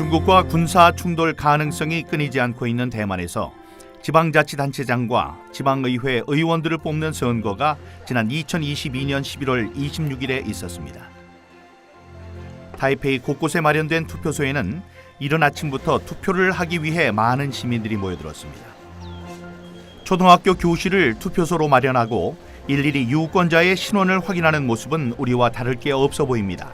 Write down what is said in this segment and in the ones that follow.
중국과 군사 충돌 가능성이 끊이지 않고 있는 대만에서 지방자치단체장과 지방의회 의원들을 뽑는 선거가 지난 2022년 11월 26일에 있었습니다. 타이페이 곳곳에 마련된 투표소에는 이른 아침부터 투표를 하기 위해 많은 시민들이 모여들었습니다. 초등학교 교실을 투표소로 마련하고 일일이 유권자의 신원을 확인하는 모습은 우리와 다를 게 없어 보입니다.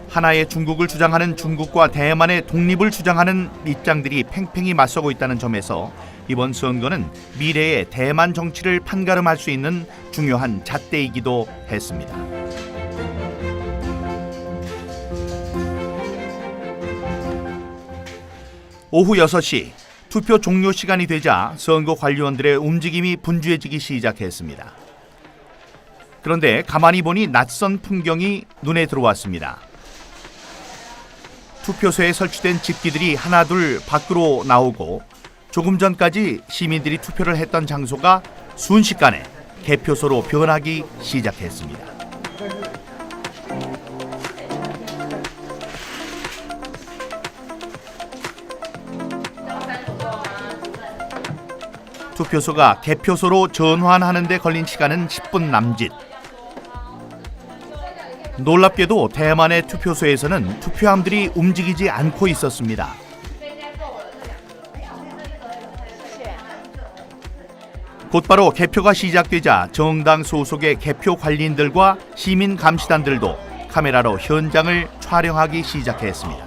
하나의 중국을 주장하는 중국과 대만의 독립을 주장하는 입장들이 팽팽히 맞서고 있다는 점에서 이번 선거는 미래의 대만 정치를 판가름할 수 있는 중요한 잣대이기도 했습니다. 오후 6시 투표 종료 시간이 되자 선거 관리원들의 움직임이 분주해지기 시작했습니다. 그런데 가만히 보니 낯선 풍경이 눈에 들어왔습니다. 투표소에 설치된 집기들이 하나둘 밖으로 나오고 조금 전까지 시민들이 투표를 했던 장소가 순식간에 개표소로 변하기 시작했습니다. 투표소가 개표소로 전환하는 데 걸린 시간은 10분 남짓. 놀랍게도 대만의 투표소에서는 투표함들이 움직이지 않고 있었습니다. 곧바로 개표가 시작되자 정당 소속의 개표 관리인들과 시민 감시단들도 카메라로 현장을 촬영하기 시작했습니다.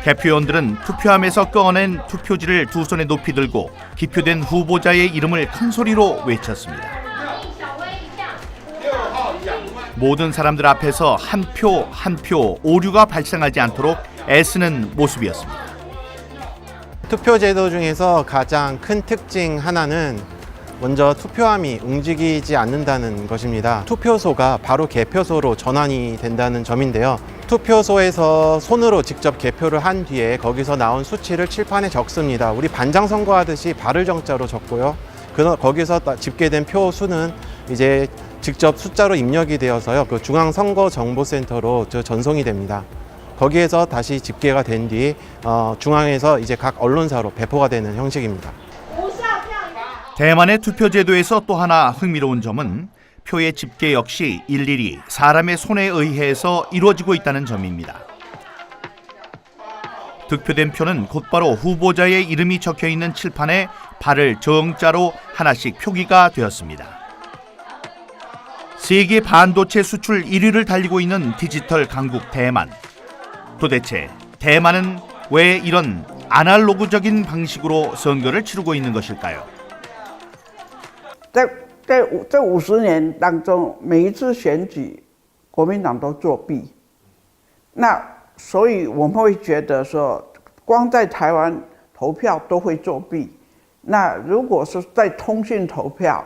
개표원들은 투표함에서 꺼낸 투표지를 두 손에 높이 들고 기표된 후보자의 이름을 큰 소리로 외쳤습니다. 모든 사람들 앞에서 한 표 한 표 오류가 발생하지 않도록 애쓰는 모습이었습니다. 투표 제도 중에서 가장 큰 특징 하나는 먼저 투표함이 움직이지 않는다는 것입니다. 투표소가 바로 개표소로 전환이 된다는 점인데요. 투표소에서 손으로 직접 개표를 한 뒤에 거기서 나온 수치를 칠판에 적습니다. 우리 반장 선거하듯이 발을 정자로 적고요. 거기서 집계된 표 수는 이제 직접 숫자로 입력이 되어서요. 그 중앙선거정보센터로 전송이 됩니다. 거기에서 다시 집계가 된 뒤 중앙에서 이제 각 언론사로 배포가 되는 형식입니다. 대만의 투표 제도에서 또 하나 흥미로운 점은 표의 집계 역시 일일이 사람의 손에 의해서 이루어지고 있다는 점입니다. 득표된 표는 곧바로 후보자의 이름이 적혀있는 칠판에 발을 정자로 하나씩 표기가 되었습니다. 세계 반도체 수출 1위를 달리고 있는 디지털 강국 대만. 도대체 대만은 왜 이런 아날로그적인 방식으로 선거를 치르고 있는 것일까요? 在这50年当中，每一次选举，国民党都作弊。那所以我们会觉得说，光在台湾投票都会作弊。那如果是在通讯投票，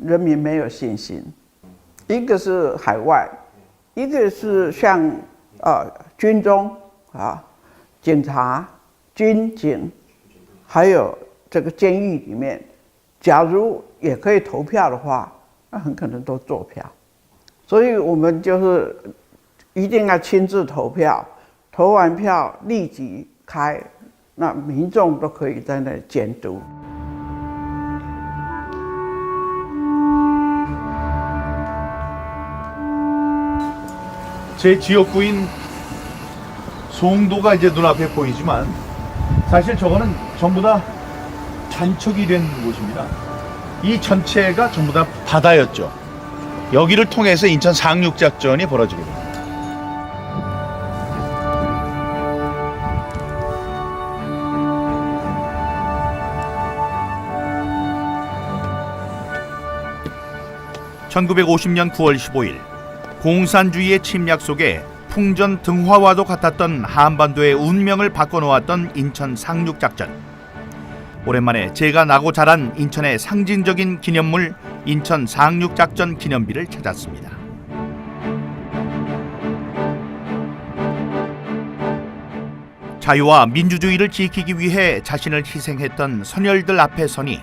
人民没有信心。一个是海外，一个是像军中警察、军警，还有这个监狱里面。 假如也可以投票的话，那很可能都作票，所以我们就是一定要亲自投票，投完票立即开，那民众都可以在那里监督。 제 지역구인 송도가 이제 눈앞에 보이지만 사실 저거는 전부 다 잔척이 된 곳입니다. 이 전체가 전부 다 바다였죠. 여기를 통해서 인천 상륙작전이 벌어지게 됩니다. (1950년 9월 15일) 공산주의의 침략 속에 풍전 등화와도 같았던 한반도의 운명을 바꿔놓았던 인천 상륙작전. 오랜만에 제가 나고 자란 인천의 상징적인 기념물 인천 상륙작전 기념비를 찾았습니다. 자유와 민주주의를 지키기 위해 자신을 희생했던 선열들 앞에 서니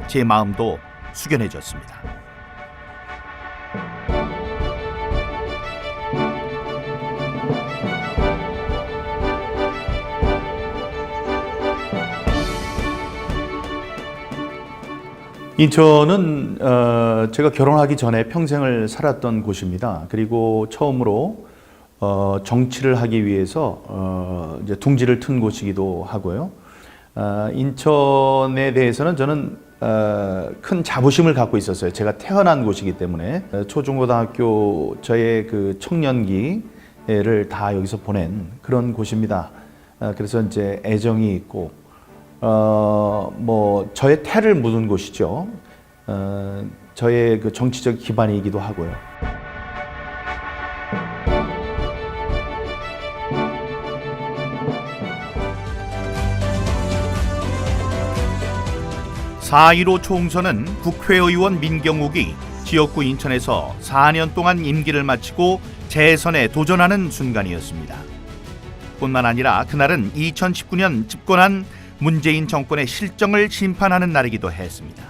제 마음도 숙연해졌습니다. 인천은 제가 결혼하기 전에 평생을 살았던 곳입니다. 그리고 처음으로 정치를 하기 위해서 이제 둥지를 튼 곳이기도 하고요. 인천에 대해서는 저는 큰 자부심을 갖고 있었어요. 제가 태어난 곳이기 때문에 초중고등학교 저의 그 청년기를 다 여기서 보낸 그런 곳입니다. 그래서 이제 애정이 있고 뭐 저의 태를 묻은 곳이죠. 저의 그 정치적 기반이기도 하고요. (4.15) 총선은 국회의원 민경욱이 지역구 인천에서 4년 동안 임기를 마치고 재선에 도전하는 순간이었습니다. 뿐만 아니라 그날은 2019년 집권한 문재인 정권의 실정을 심판하는 날이기도 했습니다.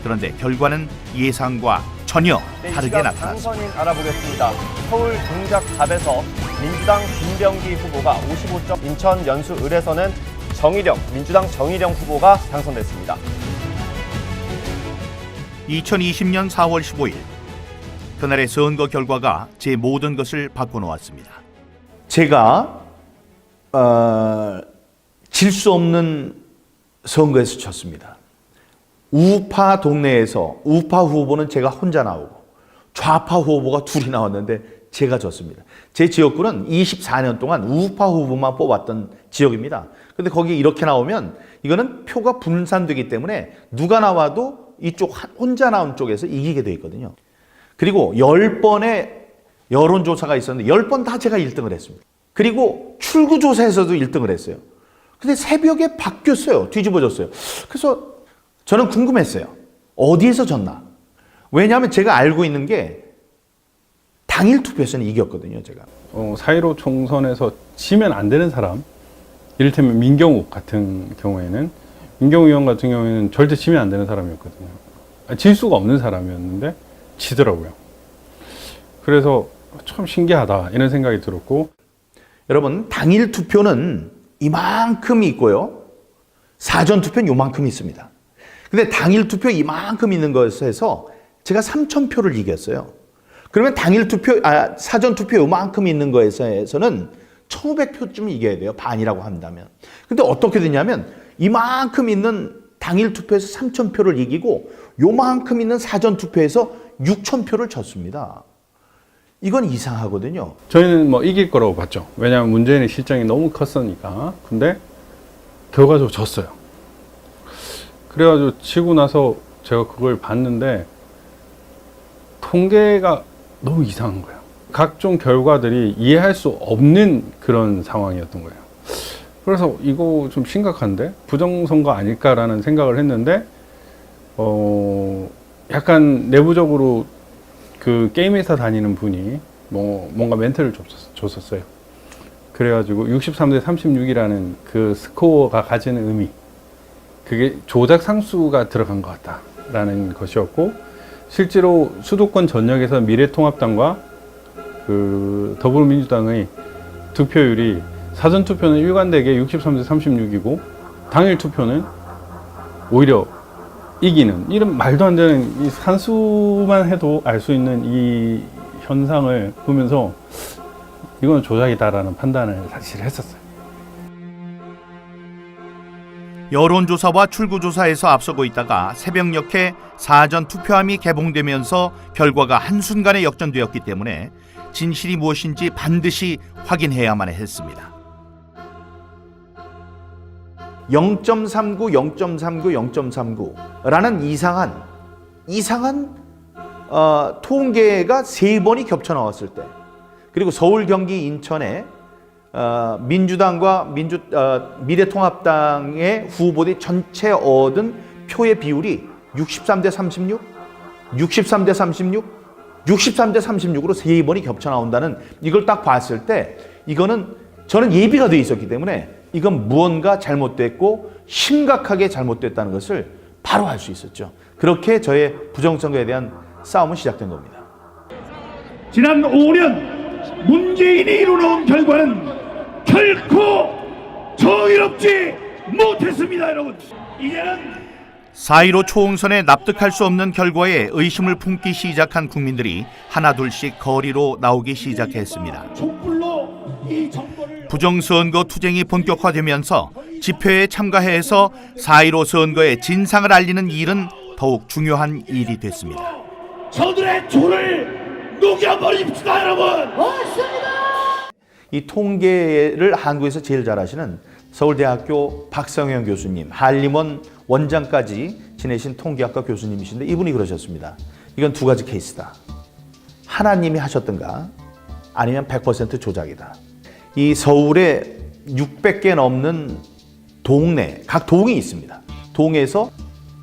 그런데 결과는 예상과 전혀 다르게 나타났습니다. 당선인 알아보겠습니다. 서울 동작갑에서 민주당 김병기 후보가 55점, 인천 연수 을에서는 민주당 정일영 후보가 당선됐습니다. 2020년 4월 15일 그날의 선거 결과가 제 모든 것을 바꿔놓았습니다. 제가 질 수 없는 선거에서 졌습니다. 우파 동네에서 우파 후보는 제가 혼자 나오고 좌파 후보가 둘이 나왔는데 제가 졌습니다. 제 지역구는 24년 동안 우파 후보만 뽑았던 지역입니다. 근데 거기 이렇게 나오면 이거는 표가 분산되기 때문에 누가 나와도 이쪽 혼자 나온 쪽에서 이기게 돼 있거든요. 그리고 10번의 여론조사가 있었는데 10번 다 제가 1등을 했습니다. 그리고 출구조사에서도 1등을 했어요. 근데 새벽에 바뀌었어요. 뒤집어졌어요. 그래서 저는 궁금했어요. 어디에서 졌나? 왜냐하면 제가 알고 있는 게 당일 투표에서는 이겼거든요. 제가. 4.15 총선에서 지면 안 되는 사람, 이를테면 민경욱 같은 경우에는, 민경욱 의원 같은 경우에는 절대 지면 안 되는 사람이었거든요. 질 수가 없는 사람이었는데 지더라고요. 그래서 참 신기하다 이런 생각이 들었고, 여러분, 당일 투표는 이만큼 있고요. 사전 투표는 요만큼 있습니다. 근데 당일 투표 이만큼 있는 것에서 제가 3,000표를 이겼어요. 그러면 당일 투표, 사전 투표 요만큼 있는 거에서는 1,500표쯤 이겨야 돼요. 반이라고 한다면. 근데 어떻게 되냐면 이만큼 있는 당일 투표에서 3,000표를 이기고 요만큼 있는 사전 투표에서 6,000표를 졌습니다. 이건 이상하거든요. 저희는 뭐 이길 거라고 봤죠. 왜냐하면 문재인의 실정이 너무 컸으니까. 근데 결과적으로 졌어요. 그래가지고 지고 나서 제가 그걸 봤는데 통계가 너무 이상한 거예요. 각종 결과들이 이해할 수 없는 그런 상황이었던 거예요. 그래서 이거 좀 심각한데? 부정선거 아닐까라는 생각을 했는데 약간 내부적으로 그 게임 회사 다니는 분이 뭔가 멘트를 줬었어요. 그래가지고 63대 36이라는 그 스코어가 가지는 의미, 그게 조작 상수가 들어간 것 같다라는 것이었고, 실제로 수도권 전역에서 미래통합당과 그 더불어민주당의 득표율이 사전 투표는 일관되게 63대 36이고 당일 투표는 오히려 이기는, 이런 말도 안 되는 이 산수만 해도 알 수 있는 이 현상을 보면서 이건 조작이다라는 판단을 사실 했었어요. 여론조사와 출구조사에서 앞서고 있다가 새벽녘에 사전 투표함이 개봉되면서 결과가 한순간에 역전되었기 때문에 진실이 무엇인지 반드시 확인해야만 했습니다. 0.39, 0.39, 0.39라는 이상한 통계가 3번이 겹쳐 나왔을 때, 그리고 서울, 경기, 인천에 민주당과 미래통합당의 후보들이 전체 얻은 표의 비율이 63대 36, 63대 36, 63대 36으로 3번이 겹쳐 나온다는, 이걸 딱 봤을 때 이거는 저는 예비가 돼 있었기 때문에 이건 무언가 잘못됐고 심각하게 잘못됐다는 것을 바로 알 수 있었죠. 그렇게 저의 부정선거에 대한 싸움은 시작된 겁니다. 지난 5년 문재인이 이루어온 결과는 결코 정의롭지 못했습니다, 여러분. 이제는 4.15 초응선에 납득할 수 없는 결과에 의심을 품기 시작한 국민들이 하나둘씩 거리로 나오기 시작했습니다. 촛불로 이 정권을 부정선거 투쟁이 본격화되면서 집회에 참가해서 4.15 선거의 진상을 알리는 일은 더욱 중요한 일이 됐습니다. 저들의 조를 녹여버립시다, 여러분. 이 통계를 한국에서 제일 잘하시는 서울대학교 박성현 교수님, 한림원 원장까지 지내신 통계학과 교수님이신데 이분이 그러셨습니다. 이건 두 가지 케이스다. 하나님이 하셨던가 아니면 100% 조작이다. 이 서울에 600개 넘는 동네, 각 동이 있습니다. 동에서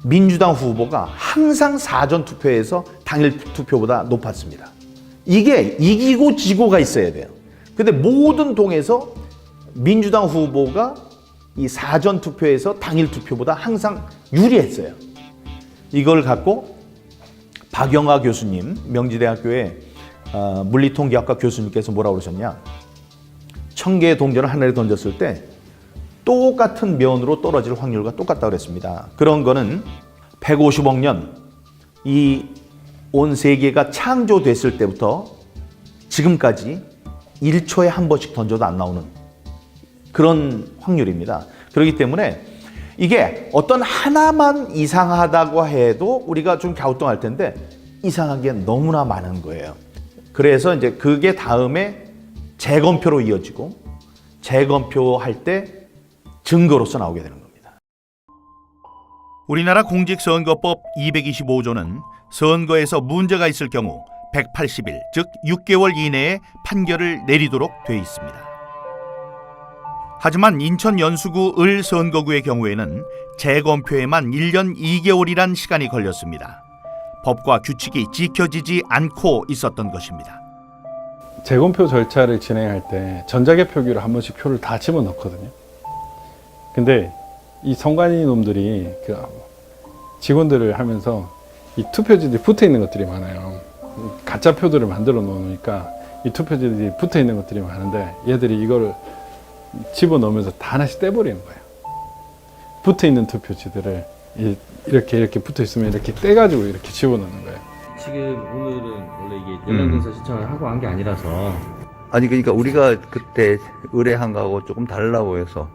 민주당 후보가 항상 사전 투표에서 당일 투표보다 높았습니다. 이게 이기고 지고가 있어야 돼요. 근데 모든 동에서 민주당 후보가 이 사전 투표에서 당일 투표보다 항상 유리했어요. 이걸 갖고 박영하 교수님, 명지대학교의 물리통계학과 교수님께서 뭐라고 그러셨냐? 1000개의 동전을 하늘에 던졌을 때 똑같은 면으로 떨어질 확률과 똑같다고 그랬습니다. 그런 거는 150억 년 이 온 세계가 창조됐을 때부터 지금까지 1초에 한 번씩 던져도 안 나오는 그런 확률입니다. 그렇기 때문에 이게 어떤 하나만 이상하다고 해도 우리가 좀 갸우뚱할 텐데 이상한 게 너무나 많은 거예요. 그래서 이제 그게 다음에 재검표로 이어지고 재검표할 때 증거로서 나오게 되는 겁니다. 우리나라 공직선거법 225조는 선거에서 문제가 있을 경우 180일, 즉 6개월 이내에 판결을 내리도록 돼 있습니다. 하지만 인천 연수구 을 선거구의 경우에는 재검표에만 1년 2개월이란 시간이 걸렸습니다. 법과 규칙이 지켜지지 않고 있었던 것입니다. 재검표 절차를 진행할 때 전자개표기로 한 번씩 표를 다 집어넣거든요. 근데 이 선관위 놈들이 그 직원들을 하면서 이 투표지들이 붙어 있는 것들이 많아요. 가짜 표들을 만들어 놓으니까 이 투표지들이 붙어 있는 것들이 많은데 얘들이 이거를 집어넣으면서 다 하나씩 떼버리는 거예요. 붙어 있는 투표지들을 이렇게 붙어 있으면 이렇게 떼가지고 이렇게 집어넣는 거예요. 지금 오늘은 원래 이게 연락동사 신청을 하고 한 게 아니라서 아니 그러니까 우리가 그때 의뢰한 거하고 조금 달라고 해서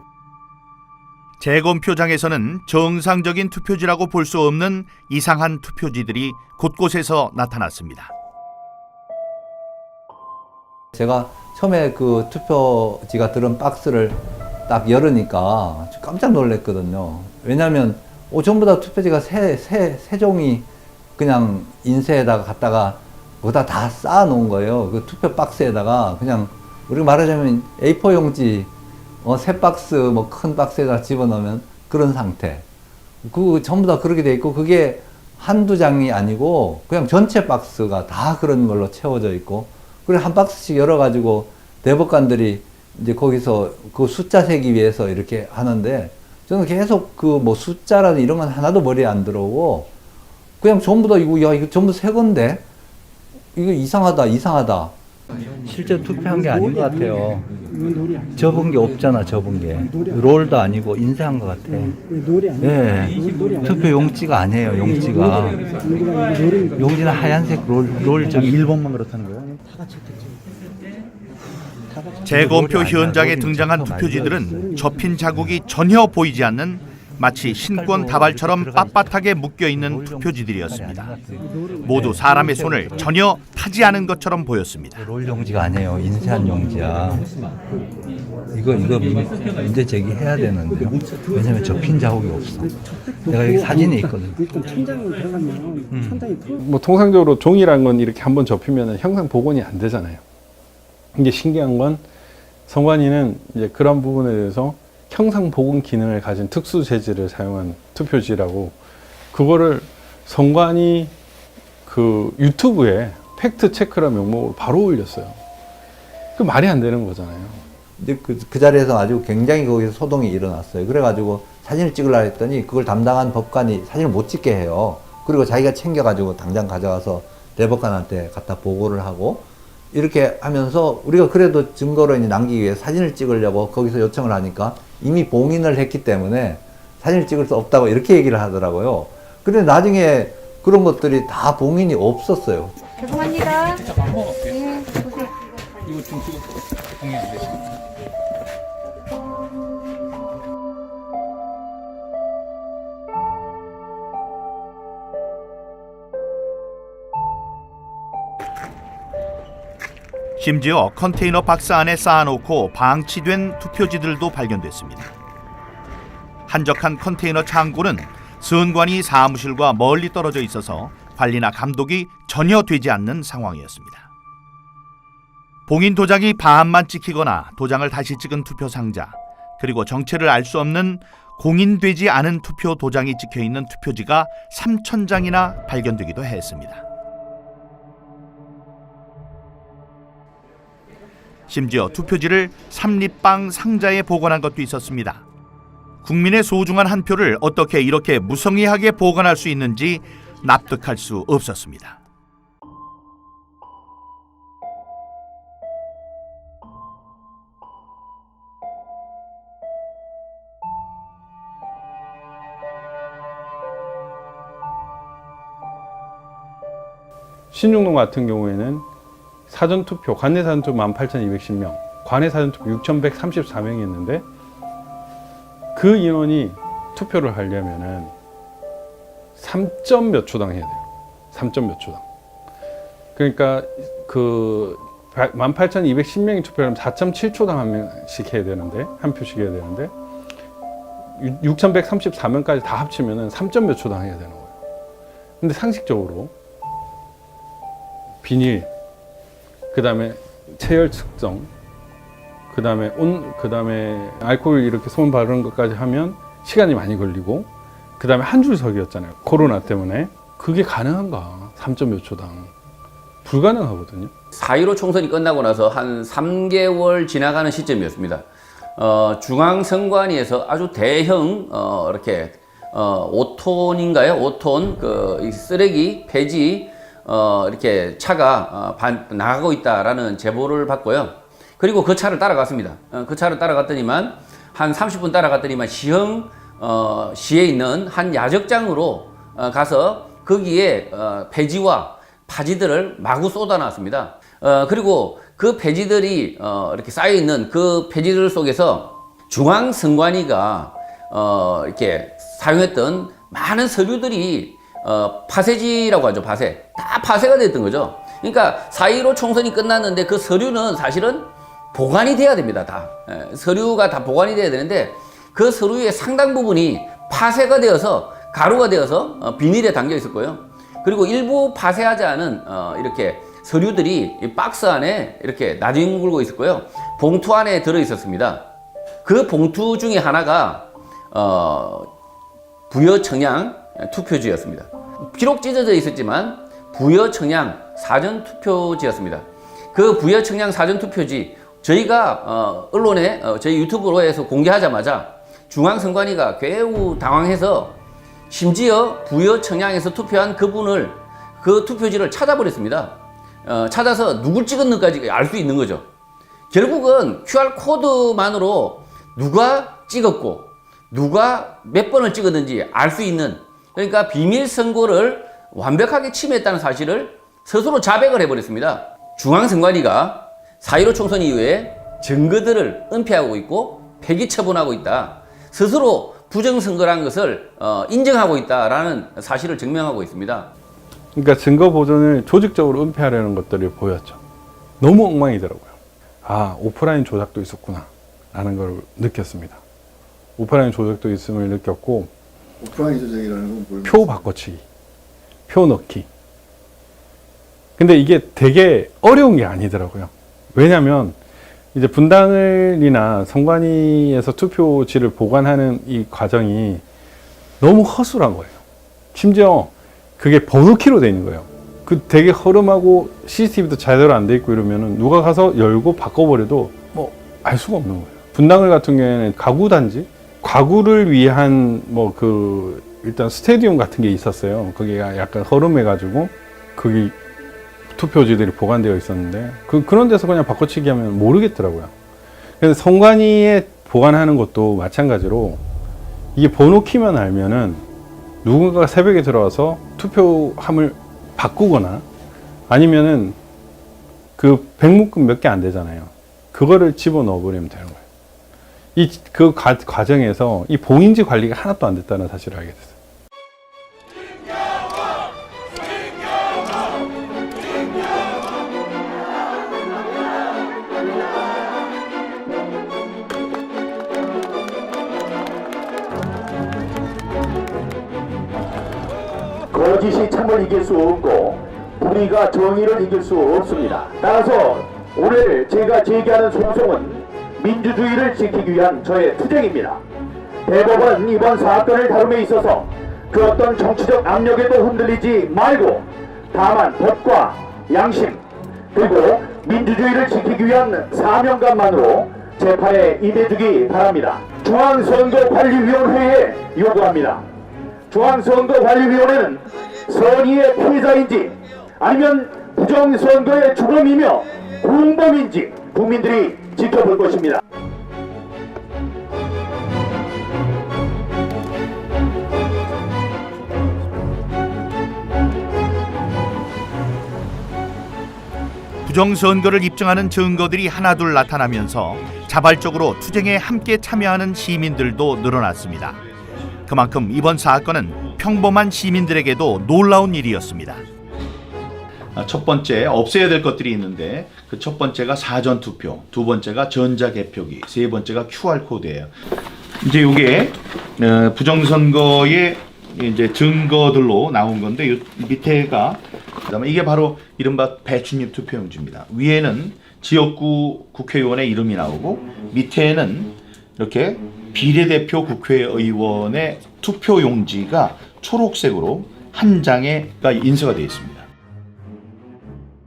재검표장에서는 정상적인 투표지라고 볼 수 없는 이상한 투표지들이 곳곳에서 나타났습니다. 제가 처음에 그 투표지가 들은 박스를 딱 열으니까 깜짝 놀랐거든요. 왜냐하면 전부 다 투표지가 세 종이 그냥 인쇄에다가 갖다가 거기다 다 쌓아 놓은 거예요. 그 투표 박스에다가 그냥 우리가 말하자면 A4 용지 세 박스 뭐 큰 박스에다 집어넣으면 그런 상태. 그 전부 다 그렇게 돼 있고 그게 한두 장이 아니고 그냥 전체 박스가 다 그런 걸로 채워져 있고 그리고 한 박스씩 열어가지고 대법관들이 이제 거기서 그 숫자 세기 위해서 이렇게 하는데 저는 계속 그 뭐 숫자라든 이런 건 하나도 머리에 안 들어오고 그냥 전부 다 이거 전부 새 건데 이거 이상하다. 실제 투표한 게 아닌 것 같아요. 접은 게 없잖아, 접은 게. 롤도 아니고 인쇄한 것 같아. 예. 투표 용지가 아니에요, 용지가. 용지는 하얀색 롤 저기 1번만 그렇다는 거예요? 재검표 현장에 등장한 투표지들은 접힌 자국이 전혀 보이지 않는 마치 신권 다발처럼 빳빳하게 묶여있는 투표지들이었습니다. 모두 사람의 손을 전혀 타지 않은 것처럼 보였습니다. 롤 용지가 아니에요, 인쇄한 용지야. 이거 문제 제기해야 되는데요. 왜냐면 접힌 자국이 없어. 내가 여기 사진이 있거든. 뭐 통상적으로 종이란 건 이렇게 한번 접히면 형상 복원이 안 되잖아요. 이게 신기한 건 선관위는 이제 그런 부분에 대해서 형상 복원 기능을 가진 특수 재질을 사용한 투표지라고 그거를 선관위 그 유튜브에 팩트 체크라 명목으로 바로 올렸어요. 그 말이 안 되는 거잖아요. 근데 그 자리에서 아주 굉장히 거기서 소동이 일어났어요. 그래가지고 사진을 찍으려고 했더니 그걸 담당한 법관이 사진을 못 찍게 해요. 그리고 자기가 챙겨가지고 당장 가져가서 대법관한테 갖다 보고를 하고 이렇게 하면서 우리가 그래도 증거로 이제 남기기 위해 사진을 찍으려고 거기서 요청을 하니까 이미 봉인을 했기 때문에 사진을 찍을 수 없다고 이렇게 얘기를 하더라고요. 근데 나중에 그런 것들이 다 봉인이 없었어요. 죄송합니다. 네, 보세요. 이거 좀 찍어 공유 안 되시죠? 심지어 컨테이너 박스 안에 쌓아놓고 방치된 투표지들도 발견됐습니다. 한적한 컨테이너 창고는 선관위 사무실과 멀리 떨어져 있어서 관리나 감독이 전혀 되지 않는 상황이었습니다. 봉인 도장이 반만 찍히거나 도장을 다시 찍은 투표 상자, 그리고 정체를 알 수 없는 공인되지 않은 투표 도장이 찍혀있는 투표지가 3,000장이나 발견되기도 했습니다. 심지어 투표지를 삼립방 상자에 보관한 것도 있었습니다. 국민의 소중한 한 표를 어떻게 이렇게 무성의하게 보관할 수 있는지 납득할 수 없었습니다. 신중동 같은 경우에는 사전투표, 관내 사전투표 18,210명, 관외 사전투표 6,134명이었는데 그 인원이 투표를 하려면은 3점 몇 초당 해야 돼요. 3점 몇 초당. 그러니까 그 18,210명이 투표하면 4.7초당 한 명씩 해야 되는데, 한 표씩 해야 되는데 6,134명까지 다 합치면은 3점 몇 초당 해야 되는 거예요. 근데 상식적으로 비닐, 그 다음에 체열 측정, 그 다음에 알코올 이렇게 손 바르는 것까지 하면 시간이 많이 걸리고, 그 다음에 한 줄 서기였잖아요. 코로나 때문에. 그게 가능한가? 3점 몇 초당. 불가능하거든요. 4.15 총선이 끝나고 나서 한 3개월 지나가는 시점이었습니다. 중앙선관위에서 아주 대형, 이렇게, 5톤인가요? 5톤, 이 쓰레기, 폐지, 이렇게 차가 나가고 있다라는 제보를 받고요. 그리고 그 차를 따라갔습니다. 그 차를 따라갔더니만 한 30분 따라갔더니만 시에 있는 한 야적장으로 가서 거기에 폐지와 파지들을 마구 쏟아놨습니다. 그리고 그 폐지들이 이렇게 쌓여있는 그 폐지들 속에서 중앙선관위가 이렇게 사용했던 많은 서류들이 파쇄지라고 하죠. 파쇄. 다 파쇄가 됐던 거죠. 그러니까 4.15 총선이 끝났는데 그 서류는 사실은 보관이 돼야 됩니다. 다. 서류가 다 보관이 돼야 되는데 그 서류의 상당 부분이 파쇄가 되어서 가루가 되어서 비닐에 담겨 있었고요. 그리고 일부 파쇄하지 않은 이렇게 서류들이 이 박스 안에 이렇게 나뒹굴고 있었고요. 봉투 안에 들어 있었습니다. 그 봉투 중에 하나가 부여청양 투표지였습니다. 비록 찢어져 있었지만 부여청양 사전투표지였습니다. 그 부여청양 사전투표지 저희가 언론에 저희 유튜브로에서 공개하자마자 중앙선관위가 매우 당황해서 심지어 부여청양에서 투표한 그분을 그 투표지를 찾아버렸습니다. 찾아서 누굴 찍었는지까지 알 수 있는 거죠. 결국은 QR코드만으로 누가 찍었고 누가 몇 번을 찍었는지 알 수 있는, 그러니까 비밀 선고를 완벽하게 침해했다는 사실을 스스로 자백을 해버렸습니다. 중앙선관위가 4.15 총선 이후에 증거들을 은폐하고 있고 폐기 처분하고 있다. 스스로 부정선거라는 것을 인정하고 있다라는 사실을 증명하고 있습니다. 그러니까 증거 보존을 조직적으로 은폐하려는 것들이 보였죠. 너무 엉망이더라고요. 아, 오프라인 조작도 있었구나 라는 걸 느꼈습니다. 오프라인 조작도 있음을 느꼈고, 오프라인 조작이라는 건 뭘? 표 바꿔치기, 표 넣기. 근데 이게 되게 어려운 게 아니더라고요. 왜냐면 이제 분당을이나 선관위에서 투표지를 보관하는 이 과정이 너무 허술한 거예요. 심지어 그게 번호키로 돼 있는 거예요. 그 되게 허름하고 CCTV도 제대로 안 돼 있고 이러면은 누가 가서 열고 바꿔버려도 뭐 알 수가 없는 거예요. 분당을 같은 경우에는 가구 단지, 가구를 위한 일단 스테디움 같은 게 있었어요. 거기가 약간 허름해가지고 거기 투표지들이 보관되어 있었는데 그런 데서 그냥 바꿔치기 하면 모르겠더라고요. 그래서 선관위에 보관하는 것도 마찬가지로 이게 번호 키만 알면은 누군가가 새벽에 들어와서 투표함을 바꾸거나 아니면은 그 백묶음 몇 개 안 되잖아요. 그거를 집어넣어 버리면 되는 거예요. 그 과정에서 이 봉인지 관리가 하나도 안 됐다는 사실을 알게 됐어요. 거짓이 참을 이길 수 없고 불의가 정의를 이길 수 없습니다. 따라서 오늘 제가 제기하는 소송은 민주주의를 지키기 위한 저의 투쟁입니다. 대법원 이번 사건을 다룸에 있어서 그 어떤 정치적 압력에도 흔들리지 말고 다만 법과 양심 그리고 민주주의를 지키기 위한 사명감만으로 재판에 임해주기 바랍니다. 중앙선거관리위원회에 요구합니다. 중앙선거관리위원회는 선의의 피해자인지 아니면 부정선거의 주범이며 공범인지 국민들이 지켜볼 것입니다. 부정선거를 입증하는 증거들이 하나둘 나타나면서 자발적으로 투쟁에 함께 참여하는 시민들도 늘어났습니다. 그만큼 이번 사건은 평범한 시민들에게도 놀라운 일이었습니다. 첫 번째, 없애야 될 것들이 있는데 그 첫 번째가 사전투표, 두 번째가 전자개표기, 세 번째가 QR코드예요. 이제 이게 부정선거의 이제 증거들로 나온 건데 이 밑에가 그다음에 이게 바로 이른바 배춧잎 투표용지입니다. 위에는 지역구 국회의원의 이름이 나오고 밑에는 이렇게 비례대표 국회의원의 투표용지가 초록색으로 한 장에가 인쇄가 되어 있습니다.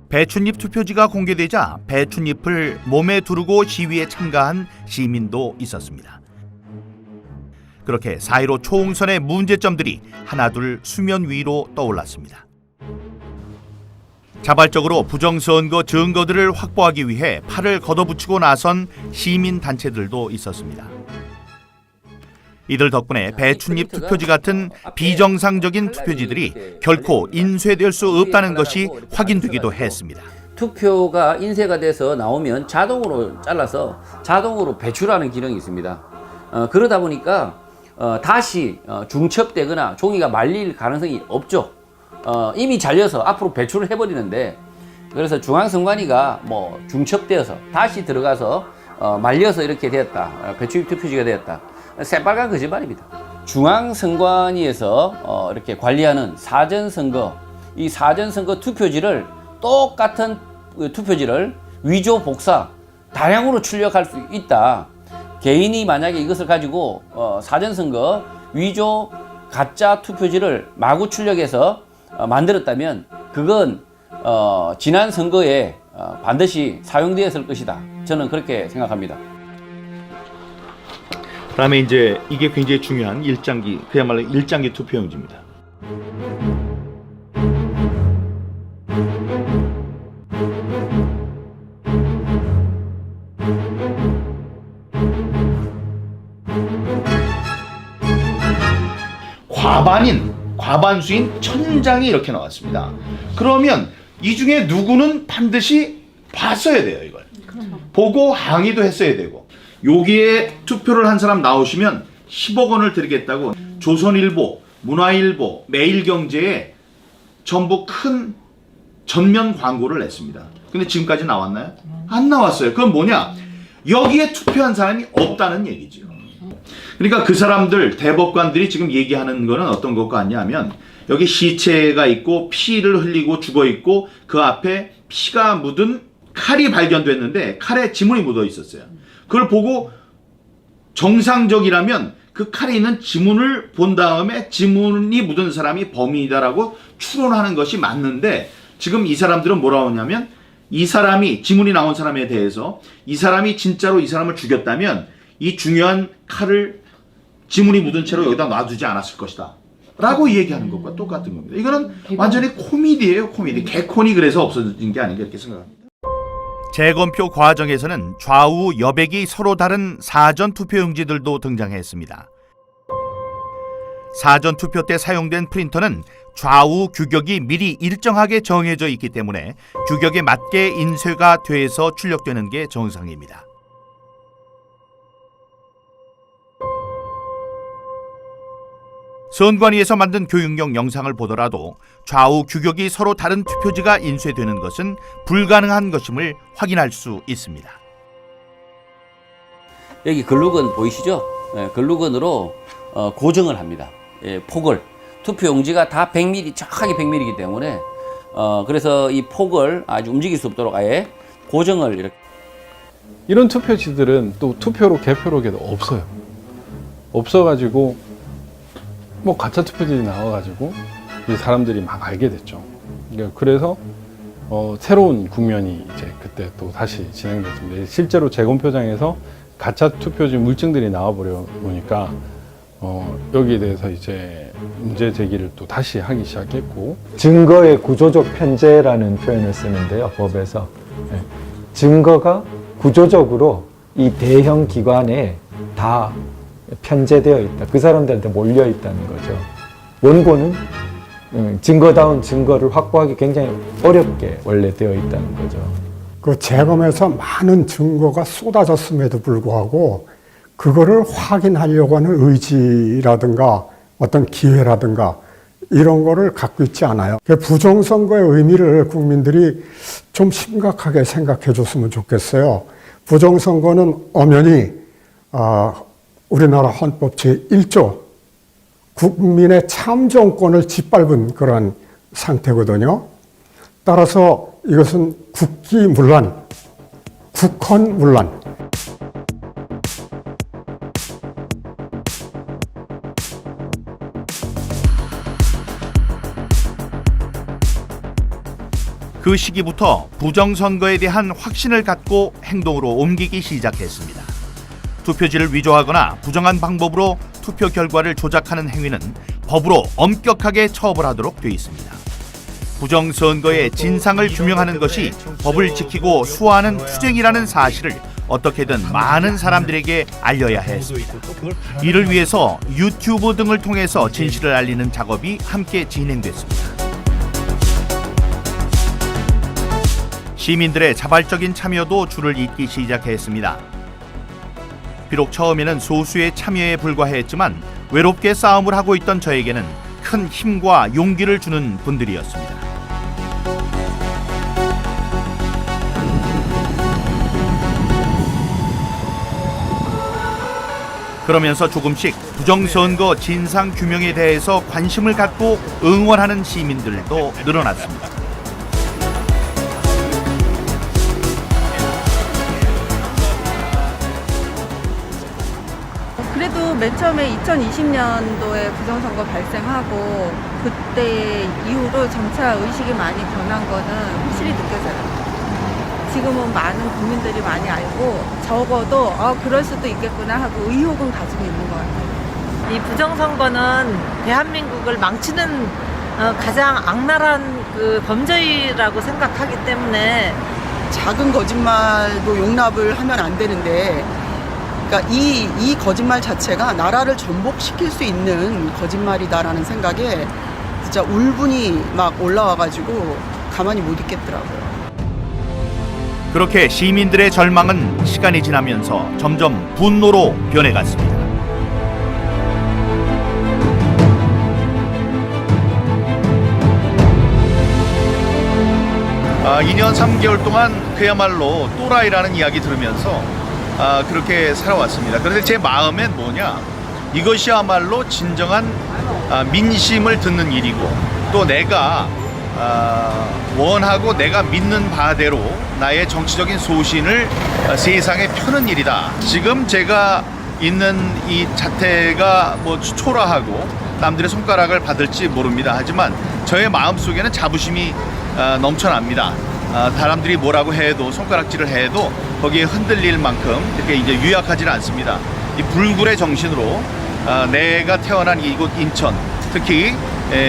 배춧잎 투표지가 공개되자 배춧잎을 몸에 두르고 시위에 참가한 시민도 있었습니다. 그렇게 4.15 총선의 문제점들이 하나둘 수면 위로 떠올랐습니다. 자발적으로 부정선거 증거들을 확보하기 위해 팔을 걷어붙이고 나선 시민단체들도 있었습니다. 이들 덕분에 배춧잎 투표지 같은 비정상적인 투표지들이 결코 인쇄될 수 없다는 것이 확인되기도 했습니다. 투표가 인쇄가 돼서 나오면 자동으로 잘라서 자동으로 배출하는 기능이 있습니다. 그러다 보니까 다시 중첩되거나 종이가 말릴 가능성이 없죠. 이미 잘려서 앞으로 배출을 해버리는데 그래서 중앙선관위가 뭐 중첩되어서 다시 들어가서 말려서 이렇게 되었다. 배춧잎 투표지가 되었다. 새빨간 거짓말입니다. 중앙선관위에서 이렇게 관리하는 사전선거, 이 사전선거 투표지를 똑같은 투표지를 위조 복사, 다량으로 출력할 수 있다. 개인이 만약에 이것을 가지고 사전선거 위조 가짜 투표지를 마구 출력해서 만들었다면 그건 지난 선거에 반드시 사용되었을 것이다. 저는 그렇게 생각합니다. 그다음에 이제 이게 굉장히 중요한 일장기, 그야말로 일장기 투표용지입니다. 과반수인 1000장이 이렇게 나왔습니다. 그러면 이 중에 누구는 반드시 봤어야 돼요, 이걸. 보고 항의도 했어야 되고. 여기에 투표를 한 사람 나오시면 10억 원을 드리겠다고 조선일보, 문화일보, 매일경제에 전부 큰 전면 광고를 냈습니다. 근데 지금까지 나왔나요? 안 나왔어요. 그건 뭐냐? 여기에 투표한 사람이 없다는 얘기죠. 그러니까 그 사람들, 대법관들이 지금 얘기하는 거는 어떤 것 같냐면 여기 시체가 있고 피를 흘리고 죽어 있고 그 앞에 피가 묻은 칼이 발견됐는데 칼에 지문이 묻어 있었어요. 그걸 보고 정상적이라면 그 칼에 있는 지문을 본 다음에 지문이 묻은 사람이 범인이다라고 추론하는 것이 맞는데 지금 이 사람들은 뭐라고 하냐면 이 사람이 지문이 나온 사람에 대해서 이 사람이 진짜로 이 사람을 죽였다면 이 중요한 칼을 지문이 묻은 채로 여기다 놔두지 않았을 것이다 라고 얘기하는 것과 똑같은 겁니다. 이거는 완전히 코미디예요. 코미디. 개콘이 그래서 없어진 게 아닌가 이렇게 생각합니다. 재검표 과정에서는 좌우 여백이 서로 다른 사전 투표용지들도 등장했습니다. 사전 투표 때 사용된 프린터는 좌우 규격이 미리 일정하게 정해져 있기 때문에 규격에 맞게 인쇄가 돼서 출력되는 게 정상입니다. 선관위에서 만든 교육용 영상을 보더라도 좌우 규격이 서로 다른 투표지가 인쇄되는 것은 불가능한 것임을 확인할 수 있습니다. 여기 글루건 보이시죠? 예, 글루건으로 고정을 합니다. 예, 폭을. 투표용지가 다 100mm, 정확하게 100mm이기 때문에 그래서 이 폭을 아주 움직일 수 없도록 아예 고정을 이렇게. 이런 투표지들은 또 투표로 개표록에도 없어요. 없어가지고 뭐 가짜 투표지들이 나와가지고 이제 사람들이 막 알게 됐죠. 그래서 새로운 국면이 이제 그때 또 다시 진행됐습니다. 실제로 재검표장에서 가짜 투표지 물증들이 나와버려 보니까 여기에 대해서 이제 문제 제기를 또 다시 하기 시작했고, 증거의 구조적 편제라는 표현을 쓰는데요, 법에서. 증거가 구조적으로 이 대형 기관에 다 편제되어 있다. 그 사람들한테 몰려 있다는 거죠. 원고는 증거다운 증거를 확보하기 굉장히 어렵게 원래 되어 있다는 거죠. 그 재검에서 많은 증거가 쏟아졌음에도 불구하고 그거를 확인하려고 하는 의지라든가 어떤 기회라든가 이런 거를 갖고 있지 않아요. 부정선거의 의미를 국민들이 좀 심각하게 생각해 줬으면 좋겠어요. 부정선거는 엄연히 우리나라 헌법 제1조 국민의 참정권을 짓밟은 그런 상태거든요. 따라서 이것은 국기문란, 국헌문란. 그 시기부터 부정선거에 대한 확신을 갖고 행동으로 옮기기 시작했습니다. 투표지를 위조하거나 부정한 방법으로 투표 결과를 조작하는 행위는 법으로 엄격하게 처벌하도록 되어 있습니다. 부정선거의 진상을 규명하는 것이 법을 지키고 수호하는 투쟁이라는 사실을 어떻게든 많은 사람들에게 알려야 했습니다. 이를 위해서 유튜브 등을 통해서 진실을 알리는 작업이 함께 진행됐습니다. 시민들의 자발적인 참여도 줄을 잇기 시작했습니다. 비록 처음에는 소수의 참여에 불과했지만 외롭게 싸움을 하고 있던 저에게는 큰 힘과 용기를 주는 분들이었습니다. 그러면서 조금씩 부정선거 진상 규명에 대해서 관심을 갖고 응원하는 시민들도 늘어났습니다. 그래도 맨 처음에 2020년도에 부정선거 발생하고 그때 이후로 점차 의식이 많이 변한 거는 확실히 느껴져요. 지금은 많은 국민들이 많이 알고 적어도 그럴 수도 있겠구나 하고 의혹은 가지고 있는 것 같아요. 이 부정선거는 대한민국을 망치는 가장 악랄한 그 범죄라고 생각하기 때문에 작은 거짓말도 용납을 하면 안 되는데, 그러니까 이 거짓말 자체가 나라를 전복시킬 수 있는 거짓말이다라는 생각에 진짜 울분이 막 올라와가지고 가만히 못 있겠더라고요. 그렇게 시민들의 절망은 시간이 지나면서 점점 분노로 변해갔습니다. 2년 3개월 동안 그야말로 또라이라는 이야기 들으면서 그렇게 살아왔습니다. 그런데 제 마음엔 뭐냐, 이것이야말로 진정한 민심을 듣는 일이고, 또 내가 원하고 내가 믿는 바대로 나의 정치적인 소신을 세상에 펴는 일이다. 지금 제가 있는 이 자태가 뭐 초라하고 남들의 손가락을 받을지 모릅니다. 하지만 저의 마음속에는 자부심이 넘쳐납니다. 사람들이 뭐라고 해도, 손가락질을 해도 거기에 흔들릴 만큼 이렇게 이제 유약하지는 않습니다. 이 불굴의 정신으로 내가 태어난 이곳 인천, 특히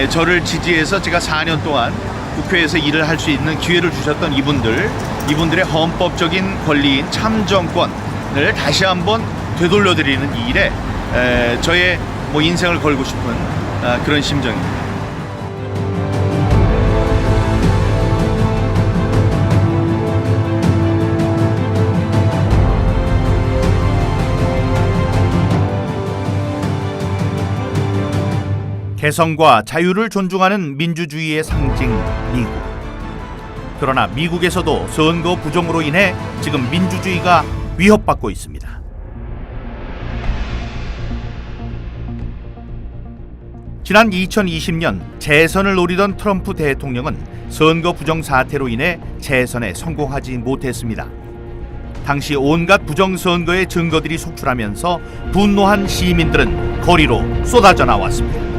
저를 지지해서 제가 4년 동안 국회에서 일을 할 수 있는 기회를 주셨던 이분들의 헌법적인 권리인 참정권을 다시 한번 되돌려드리는 이 일에 저의 뭐 인생을 걸고 싶은 그런 심정입니다. 개성과 자유를 존중하는 민주주의의 상징 미국. 그러나 미국에서도 선거 부정으로 인해 지금 민주주의가 위협받고 있습니다. 지난 2020년 재선을 노리던 트럼프 대통령은 선거 부정 사태로 인해 재선에 성공하지 못했습니다. 당시 온갖 부정선거의 증거들이 속출하면서 분노한 시민들은 거리로 쏟아져 나왔습니다.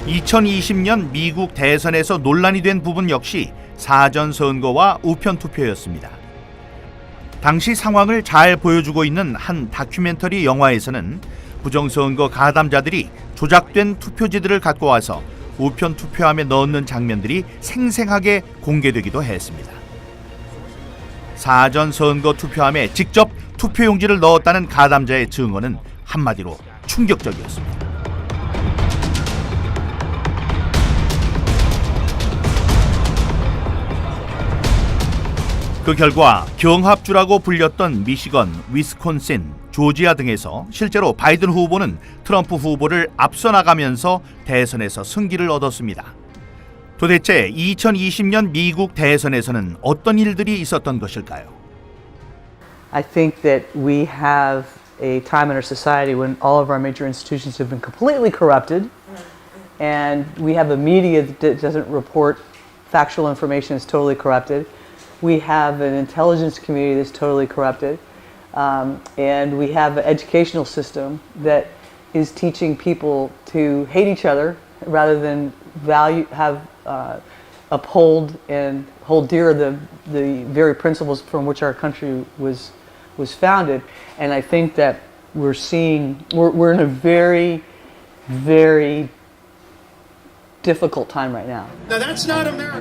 2020년 미국 대선에서 논란이 된 부분 역시 사전선거와 우편투표였습니다. 당시 상황을 잘 보여주고 있는 한 다큐멘터리 영화에서는 부정선거 가담자들이 조작된 투표지들을 갖고 와서 우편투표함에 넣는 장면들이 생생하게 공개되기도 했습니다. 사전선거 투표함에 직접 투표용지를 넣었다는 가담자의 증언은 한마디로 충격적이었습니다. 그 결과 경합주라고 불렸던 미시건, 위스콘신, 조지아 등에서 실제로 바이든 후보는 트럼프 후보를 앞서 나가면서 대선에서 승기를 얻었습니다. 도대체 2020년 미국 대선에서는 어떤 일들이 있었던 것일까요? I think that we have a time in our society when all of our major institutions have been completely corrupted, and we have a media that doesn't report factual information, is totally corrupted. We have an intelligence community that's totally corrupted, and we have an educational system that is teaching people to hate each other rather than uphold and hold dear the very principles from which our country was founded. And I think that we're in a very, very difficult time right now.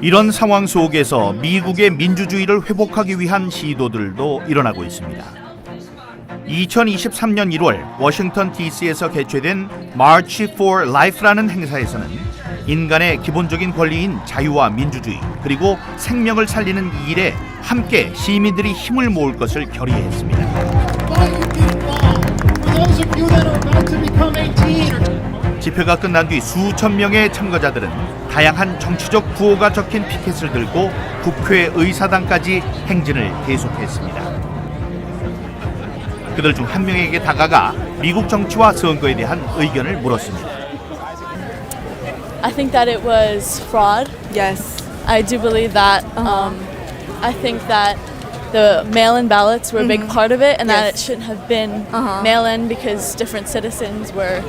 이런 상황 속에서 미국의 민주주의를 회복하기 위한 시도들도 일어나고 있습니다. 2023년 1월 워싱턴 DC에서 개최된 March for Life라는 행사에서는 인간의 기본적인 권리인 자유와 민주주의 그리고 생명을 살리는 이 일에 함께 시민들이 힘을 모을 것을 결의했습니다. 집회가 끝난 뒤 수천 명의 참가자들은 다양한 정치적 구호가 적힌 피켓을 들고 국회 의사당까지 행진을 계속했습니다. 그들 중 한 명에게 다가가 미국 정치와 선거에 대한 의견을 물었습니다. I think that it was fraud. Yes. I do believe that. I think that the mail-in ballots were a big part of it, and that it shouldn't have been mail-in because different citizens were.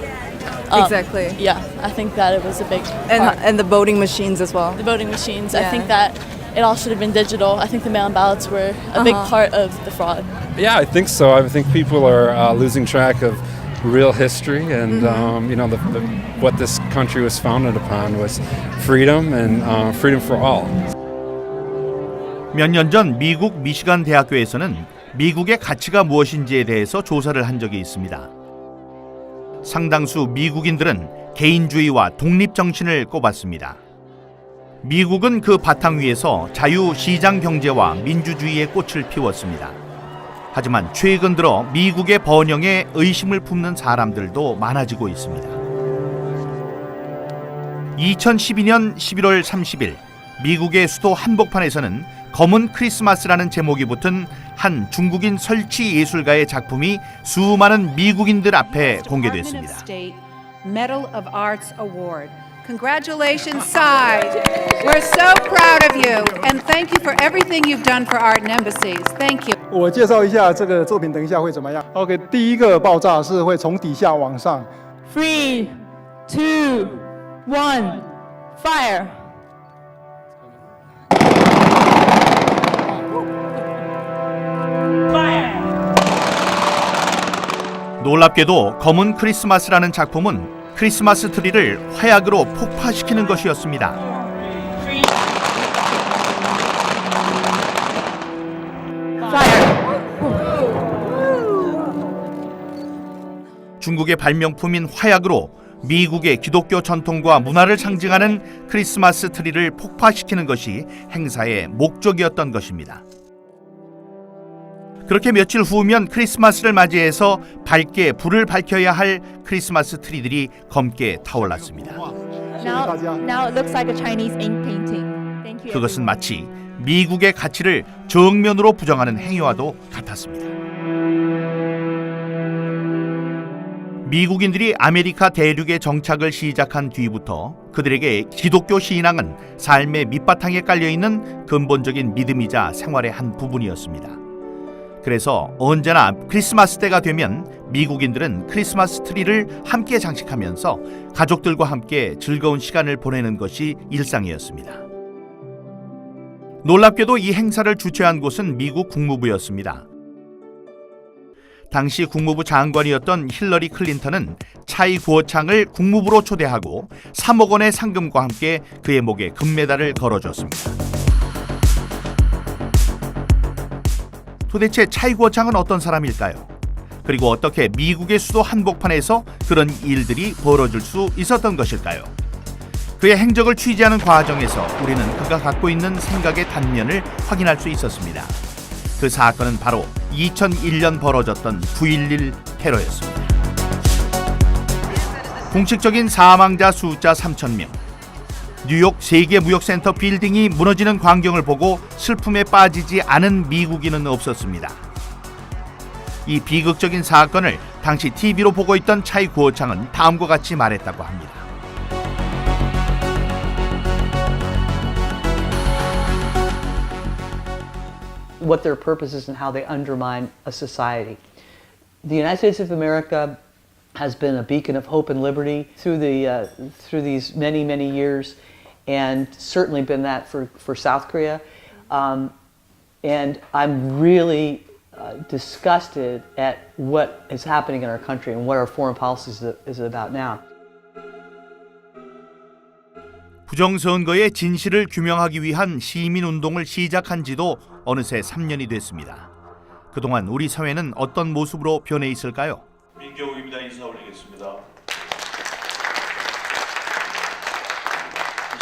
Exactly. Yeah, I think that it was a big part. And the voting machines as well. The voting machines. I think that it all should have been digital. I think the mail-in ballots were a big part of the fraud. Yeah, I think so. I think people are losing track of real history, and what this country was founded upon was freedom and freedom for all. 몇 년 전 미국 미시간 대학교에서는 미국의 가치가 무엇인지에 대해서 조사를 한 적이 있습니다. 상당수 미국인들은 개인주의와 독립 정신을 꼽았습니다. 미국은 그 바탕 위에서 자유 시장 경제와 민주주의의 꽃을 피웠습니다. 하지만 최근 들어 미국의 번영에 의심을 품는 사람들도 많아지고 있습니다. 2012년 11월 30일 미국의 수도 한복판에서는 검은 크리스마스라는 제목이 붙은 한 중국인 설치 예술가의 작품이 수많은 미국인들 앞에 공개됐습니다. Medal of Arts Award. Congratulations, Tsai. We're so proud of you, and thank you for everything you've done for art and embassies. Thank you. 我介绍一下这个作品，等一下会怎么样 ？OK， 第一个爆炸是会从底下往上。3, 2, 1, fire. 놀랍게도 검은 크리스마스라는 작품은 크리스마스 트리를 화약으로 폭파시키는 것이었습니다. 중국의 발명품인 화약으로 미국의 기독교 전통과 문화를 상징하는 크리스마스 트리를 폭파시키는 것이 행사의 목적이었던 것입니다. 그렇게 며칠 후면 크리스마스를 맞이해서 밝게 불을 밝혀야 할 크리스마스 트리들이 검게 타올랐습니다. Now it looks like a Chinese ink painting. Thank you. 그것은 마치 미국의 가치를 정면으로 부정하는 행위와도 같았습니다. 미국인들이 아메리카 대륙에 정착을 시작한 뒤부터 그들에게 기독교 신앙은 삶의 밑바탕에 깔려있는 근본적인 믿음이자 생활의 한 부분이었습니다. 그래서 언제나 크리스마스 때가 되면 미국인들은 크리스마스 트리를 함께 장식하면서 가족들과 함께 즐거운 시간을 보내는 것이 일상이었습니다. 놀랍게도 이 행사를 주최한 곳은 미국 국무부였습니다. 당시 국무부 장관이었던 힐러리 클린턴은 차이 구어창을 국무부로 초대하고 3억 원의 상금과 함께 그의 목에 금메달을 걸어줬습니다. 도대체 차이 구어창은 어떤 사람일까요? 그리고 어떻게 미국의 수도 한복판에서 그런 일들이 벌어질 수 있었던 것일까요? 그의 행적을 취재하는 과정에서 우리는 그가 갖고 있는 생각의 단면을 확인할 수 있었습니다. 그 사건은 바로 2001년 벌어졌던 9.11 테러였습니다. 공식적인 사망자 숫자 3,000명, 뉴욕 세계무역센터 빌딩이 무너지는 광경을 보고 슬픔에 빠지지 않은 미국인은 없었습니다. 이 비극적인 사건을 당시 TV로 보고 있던 차이 구어창은 다음과 같이 말했다고 합니다. What their purpose is and how they undermine a society. The United States of America has been a beacon of hope and liberty through these many years, and certainly been that for South Korea. And I'm really disgusted at what is happening in our country and what our foreign policy is about now. 부정선거의 진실을 규명하기 위한 시민운동을 시작한 지도 어느새 3년이 됐습니다. 그동안 우리 사회는 어떤 모습으로 변해 있을까요? 민경욱입니다. 인사 올리겠습니다.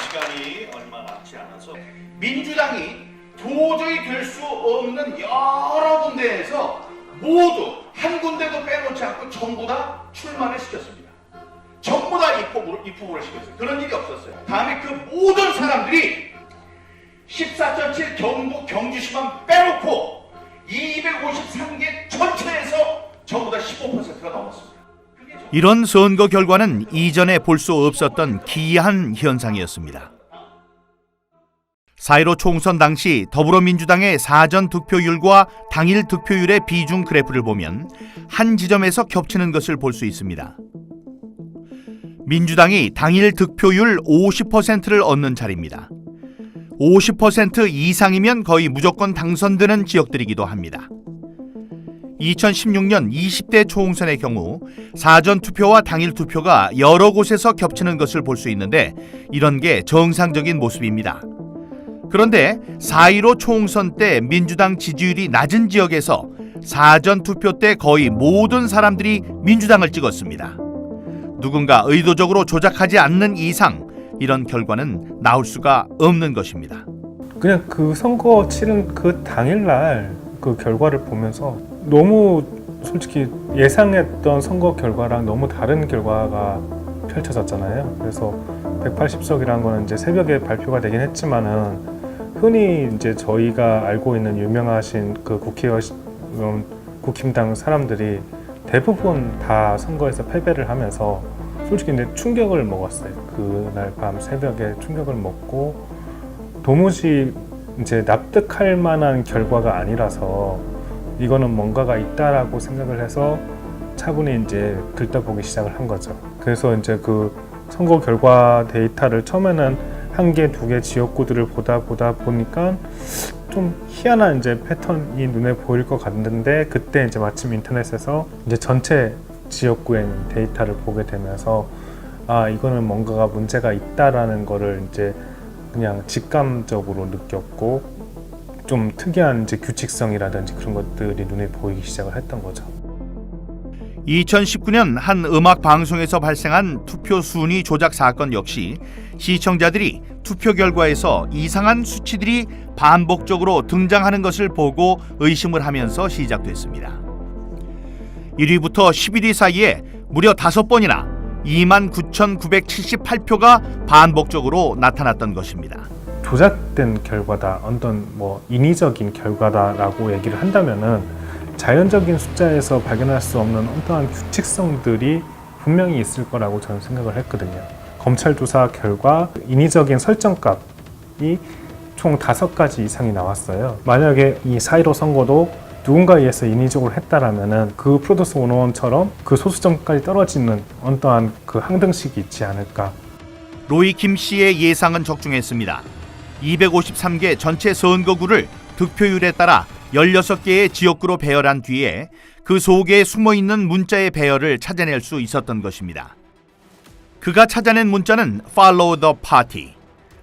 시간이 얼마 남지 않아서 민주당이 도저히 될 수 없는 여러 군데에서 모두 한 군데도 빼놓지 않고 전부 다 출마를 시켰습니다. 전부 다 입후보를 시켰어요. 그런 일이 없었어요. 다음에 그 모든 사람들이 14.7 경북 경주시만 빼놓고 253개 전체에서 전부 다 15%가 넘었습니다. 이런 선거 결과는 이전에 볼 수 없었던 기이한 현상이었습니다. 4.15 총선 당시 더불어민주당의 사전 득표율과 당일 득표율의 비중 그래프를 보면 한 지점에서 겹치는 것을 볼 수 있습니다. 민주당이 당일 득표율 50%를 얻는 자리입니다. 50% 이상이면 거의 무조건 당선되는 지역들이기도 합니다. 2016년 20대 총선의 경우 사전 투표와 당일 투표가 여러 곳에서 겹치는 것을 볼 수 있는데 이런 게 정상적인 모습입니다. 그런데 4.15 총선 때 민주당 지지율이 낮은 지역에서 사전 투표 때 거의 모든 사람들이 민주당을 찍었습니다. 누군가 의도적으로 조작하지 않는 이상 이런 결과는 나올 수가 없는 것입니다. 그냥 그 선거 치른 그 당일날 그 결과를 보면서 너무 솔직히 예상했던 선거 결과랑 너무 다른 결과가 펼쳐졌잖아요. 그래서 180석이라는 거는 이제 새벽에 발표가 되긴 했지만은 흔히 이제 저희가 알고 있는 유명하신 그 국힘당 사람들이 대부분 다 선거에서 패배를 하면서 솔직히 이제 충격을 먹었어요. 그날 밤 새벽에 충격을 먹고 도무지 이제 납득할 만한 결과가 아니라서 이거는 뭔가가 있다라고 생각을 해서 차분히 이제 들떠보기 시작을 한 거죠. 그래서 이제 그 선거 결과 데이터를 처음에는 한 개, 두 개 지역구들을 보다 보니까 좀 희한한 이제 패턴이 눈에 보일 것 같는데 그때 이제 마침 인터넷에서 이제 전체 지역구의 데이터를 보게 되면서 아 이거는 뭔가가 문제가 있다라는 거를 이제 그냥 직감적으로 느꼈고 좀 특이한 이제 규칙성이라든지 그런 것들이 눈에 보이기 시작을 했던 거죠. 2019년 한 음악 방송에서 발생한 투표 순위 조작 사건 역시 시청자들이 투표 결과에서 이상한 수치들이 반복적으로 등장하는 것을 보고 의심을 하면서 시작됐습니다. 1위부터 11위 사이에 무려 5번이나 29,978표가 반복적으로 나타났던 것입니다. 조작된 결과다, 어떤 인위적인 결과다라고 얘기를 한다면은 자연적인 숫자에서 발견할 수 없는 어떠한 규칙성들이 분명히 있을 거라고 저는 생각을 했거든요. 검찰 조사 결과 인위적인 설정값이 총 5가지 이상이 나왔어요. 만약에 이 4.15 선거도 누군가에 의해서 인위적으로 했다라면은 그 프로듀스 101처럼 그 소수점까지 떨어지는 어떠한 그 항등식이 있지 않을까. 로이 김 씨의 예상은 적중했습니다. 253개 전체 선거구를 득표율에 따라 16개의 지역구로 배열한 뒤에 그 속에 숨어있는 문자의 배열을 찾아낼 수 있었던 것입니다. 그가 찾아낸 문자는 Follow the Party,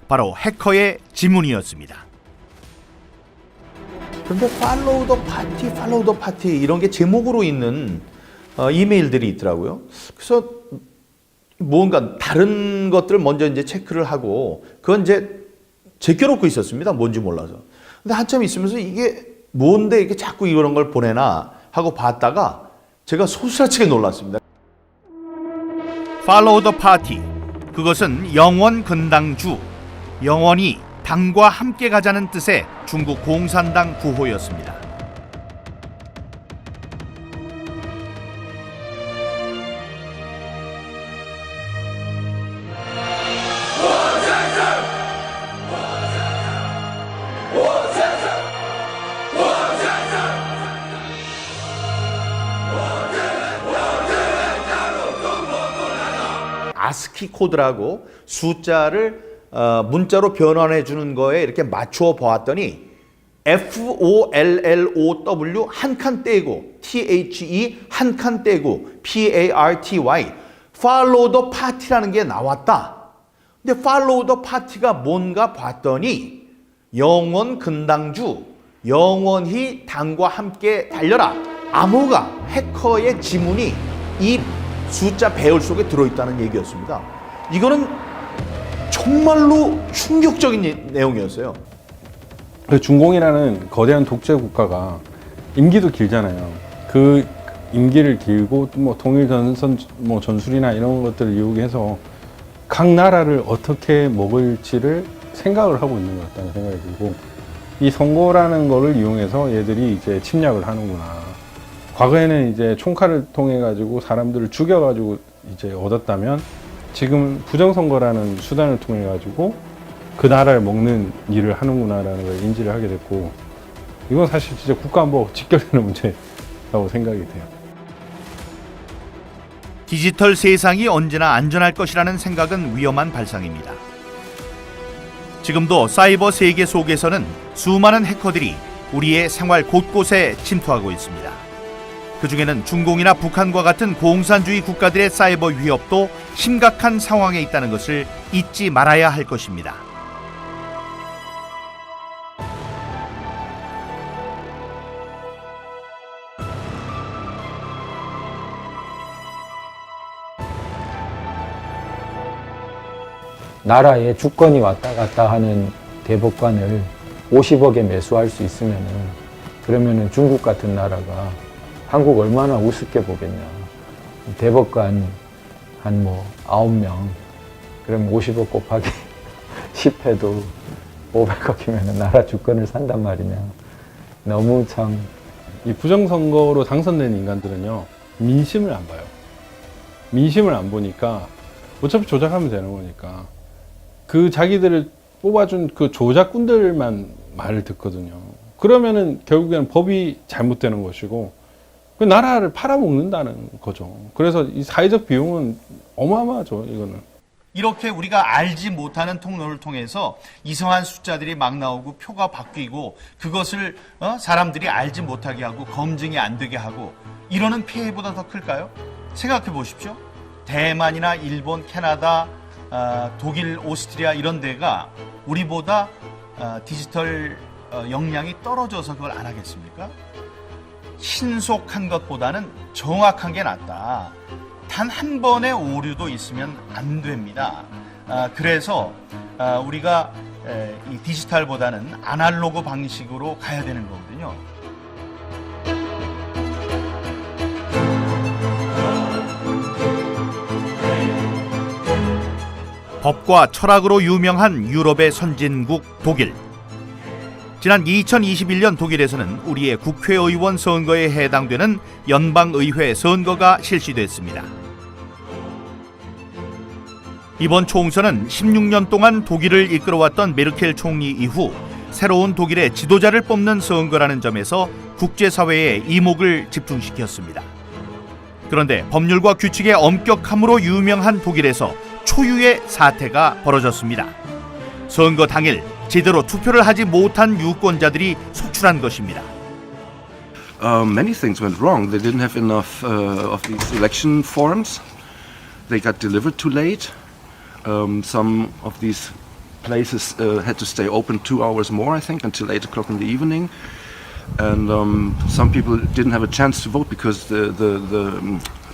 바로 해커의 지문이었습니다. 그런데 Follow the Party 이런 게 제목으로 있는 이메일들이 있더라고요. 그래서 뭔가 다른 것들을 먼저 이제 체크를 하고 그건 이제 제껴놓고 있었습니다. 뭔지 몰라서. 근데 한참 있으면서 이게 뭔데 이렇게 자꾸 이런 걸 보내나 하고 봤다가 제가 소스라치게 놀랐습니다. Follow the Party, 그것은 영원 근당주, 영원히 당과 함께 가자는 뜻의 중국 공산당 구호였습니다. 아스키 코드라고 숫자를 문자로 변환해 주는 거에 이렇게 맞추어 보았더니 FOLLOW 한 칸 떼고 THE 한 칸 떼고 PARTY Follow the Party라는 게 나왔다. 근데 Follow the Party가 뭔가 봤더니 영원 근당주, 영원히 당과 함께 달려라. 암호가 해커의 지문이 이 숫자 배열 속에 들어있다는 얘기였습니다. 이거는 정말로 충격적인 내용이었어요. 중공이라는 거대한 독재 국가가 임기도 길잖아요. 그 임기를 길고 뭐 통일 전술이나 이런 것들을 이용해서 각 나라를 어떻게 먹을지를 생각을 하고 있는 것 같다는 생각이 들고, 이 선거라는 거를 이용해서 얘들이 이제 침략을 하는구나. 과거에는 이제 총칼을 통해 가지고 사람들을 죽여 가지고 이제 얻었다면, 지금 부정선거라는 수단을 통해 가지고 그 나라를 먹는 일을 하는구나라는 걸 인지를 하게 됐고, 이건 사실 진짜 국가안보 직결되는 문제라고 생각이 돼요. 디지털 세상이 언제나 안전할 것이라는 생각은 위험한 발상입니다. 지금도 사이버 세계 속에서는 수많은 해커들이 우리의 생활 곳곳에 침투하고 있습니다. 그중에는 중공이나 북한과 같은 공산주의 국가들의 사이버 위협도 심각한 상황에 있다는 것을 잊지 말아야 할 것입니다. 나라에 주권이 왔다 갔다 하는 대법관을 50억에 매수할 수 있으면은, 그러면은 중국 같은 나라가 한국 얼마나 우습게 보겠냐. 대법관 한 9명, 그럼 50억 곱하기 10해도 500억이면 나라 주권을 산단 말이냐. 너무 참. 이 부정선거로 당선된 인간들은요, 민심을 안 봐요. 민심을 안 보니까 어차피 조작하면 되는 거니까 그 자기들을 뽑아준 그 조작꾼들만 말을 듣거든요. 그러면은 결국에는 법이 잘못되는 것이고 그 나라를 팔아먹는다는 거죠. 그래서 이 사회적 비용은 어마어마하죠, 이거는. 이렇게 우리가 알지 못하는 통로를 통해서 이상한 숫자들이 막 나오고 표가 바뀌고 그것을 사람들이 알지 못하게 하고 검증이 안 되게 하고 이러는 피해보다 더 클까요? 생각해 보십시오. 대만이나 일본, 캐나다, 독일, 오스트리아 이런 데가 우리보다 디지털 역량이 떨어져서 그걸 안 하겠습니까? 신속한 것보다는 정확한 게 낫다. 단 한 번의 오류도 있으면 안 됩니다. 그래서 우리가 이 디지털보다는 아날로그 방식으로 가야 되는 거거든요. 법과 철학으로 유명한 유럽의 선진국 독일. 지난 2021년 독일에서는 우리의 국회의원 선거에 해당되는 연방의회 선거가 실시됐습니다. 이번 총선은 16년 동안 독일을 이끌어왔던 메르켈 총리 이후 새로운 독일의 지도자를 뽑는 선거라는 점에서 국제사회의 이목을 집중시켰습니다. 그런데 법률과 규칙의 엄격함으로 유명한 독일에서 초유의 사태가 벌어졌습니다. 선거 당일 제대로 투표를 하지 못한 유권자들이 속출한 것입니다. Many things went wrong. They didn't have enough of these election forms. They got delivered too late. Some of these places had to stay open 2 hours more, I think, until 8 o'clock in the evening. And some people didn't have a chance to vote because the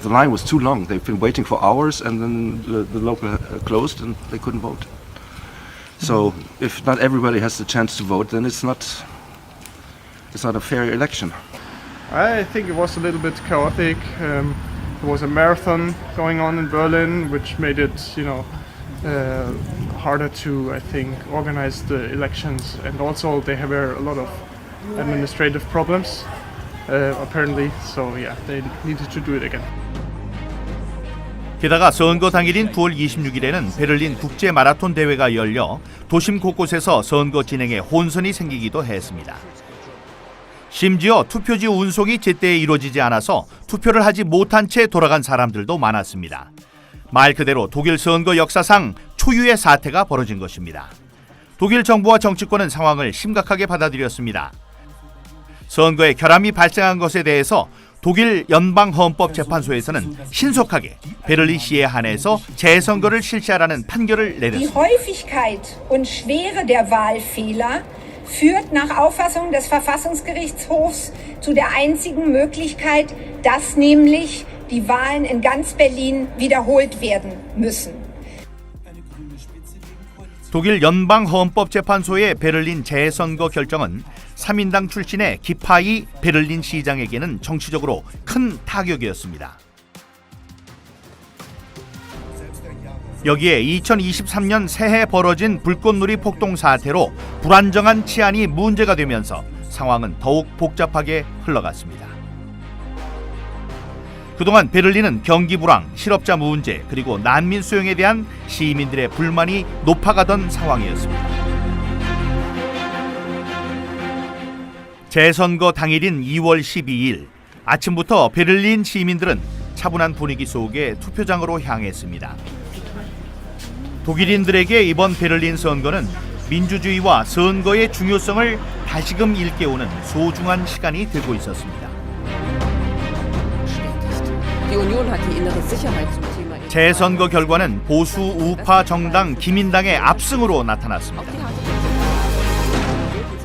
line was too long. They've been waiting for hours, and then the local closed, and they couldn't vote. So, if not everybody has the chance to vote, then it's not a fair election. I think it was a little bit chaotic. There was a marathon going on in Berlin, which made it, harder to, I think, organize the elections. And also, there were a lot of administrative problems, apparently. So, yeah, they needed to do it again. 게다가 선거 당일인 9월 26일에는 베를린 국제 마라톤 대회가 열려 도심 곳곳에서 선거 진행에 혼선이 생기기도 했습니다. 심지어 투표지 운송이 제때 이루어지지 않아서 투표를 하지 못한 채 돌아간 사람들도 많았습니다. 말 그대로 독일 선거 역사상 초유의 사태가 벌어진 것입니다. 독일 정부와 정치권은 상황을 심각하게 받아들였습니다. 선거에 결함이 발생한 것에 대해서 독일 연방헌법재판소에서는 신속하게 베를린시에 한해서 재선거를 실시하라는 판결을 내렸습니다. Die Häufigkeit und Schwere der Wahlfehler führt nach Auffassung des Verfassungsgerichtshofs zu der einzigen Möglichkeit, dass nämlich die Wahlen in ganz Berlin wiederholt werden müssen. 독일 연방헌법재판소의 베를린 재선거 결정은 3인당 출신의 기파이 베를린 시장에게는 정치적으로 큰 타격이었습니다. 여기에 2023년 새해 벌어진 불꽃놀이 폭동 사태로 불안정한 치안이 문제가 되면서 상황은 더욱 복잡하게 흘러갔습니다. 그동안 베를린은 경기 불황, 실업자 문제, 그리고 난민 수용에 대한 시민들의 불만이 높아가던 상황이었습니다. 재선거 당일인 2월 12일 아침부터 베를린 시민들은 차분한 분위기 속에 투표장으로 향했습니다. 독일인들에게 이번 베를린 선거는 민주주의와 선거의 중요성을 다시금 일깨우는 소중한 시간이 되고 있었습니다. 재선거 결과는 보수 우파 정당 기민당의 압승으로 나타났습니다.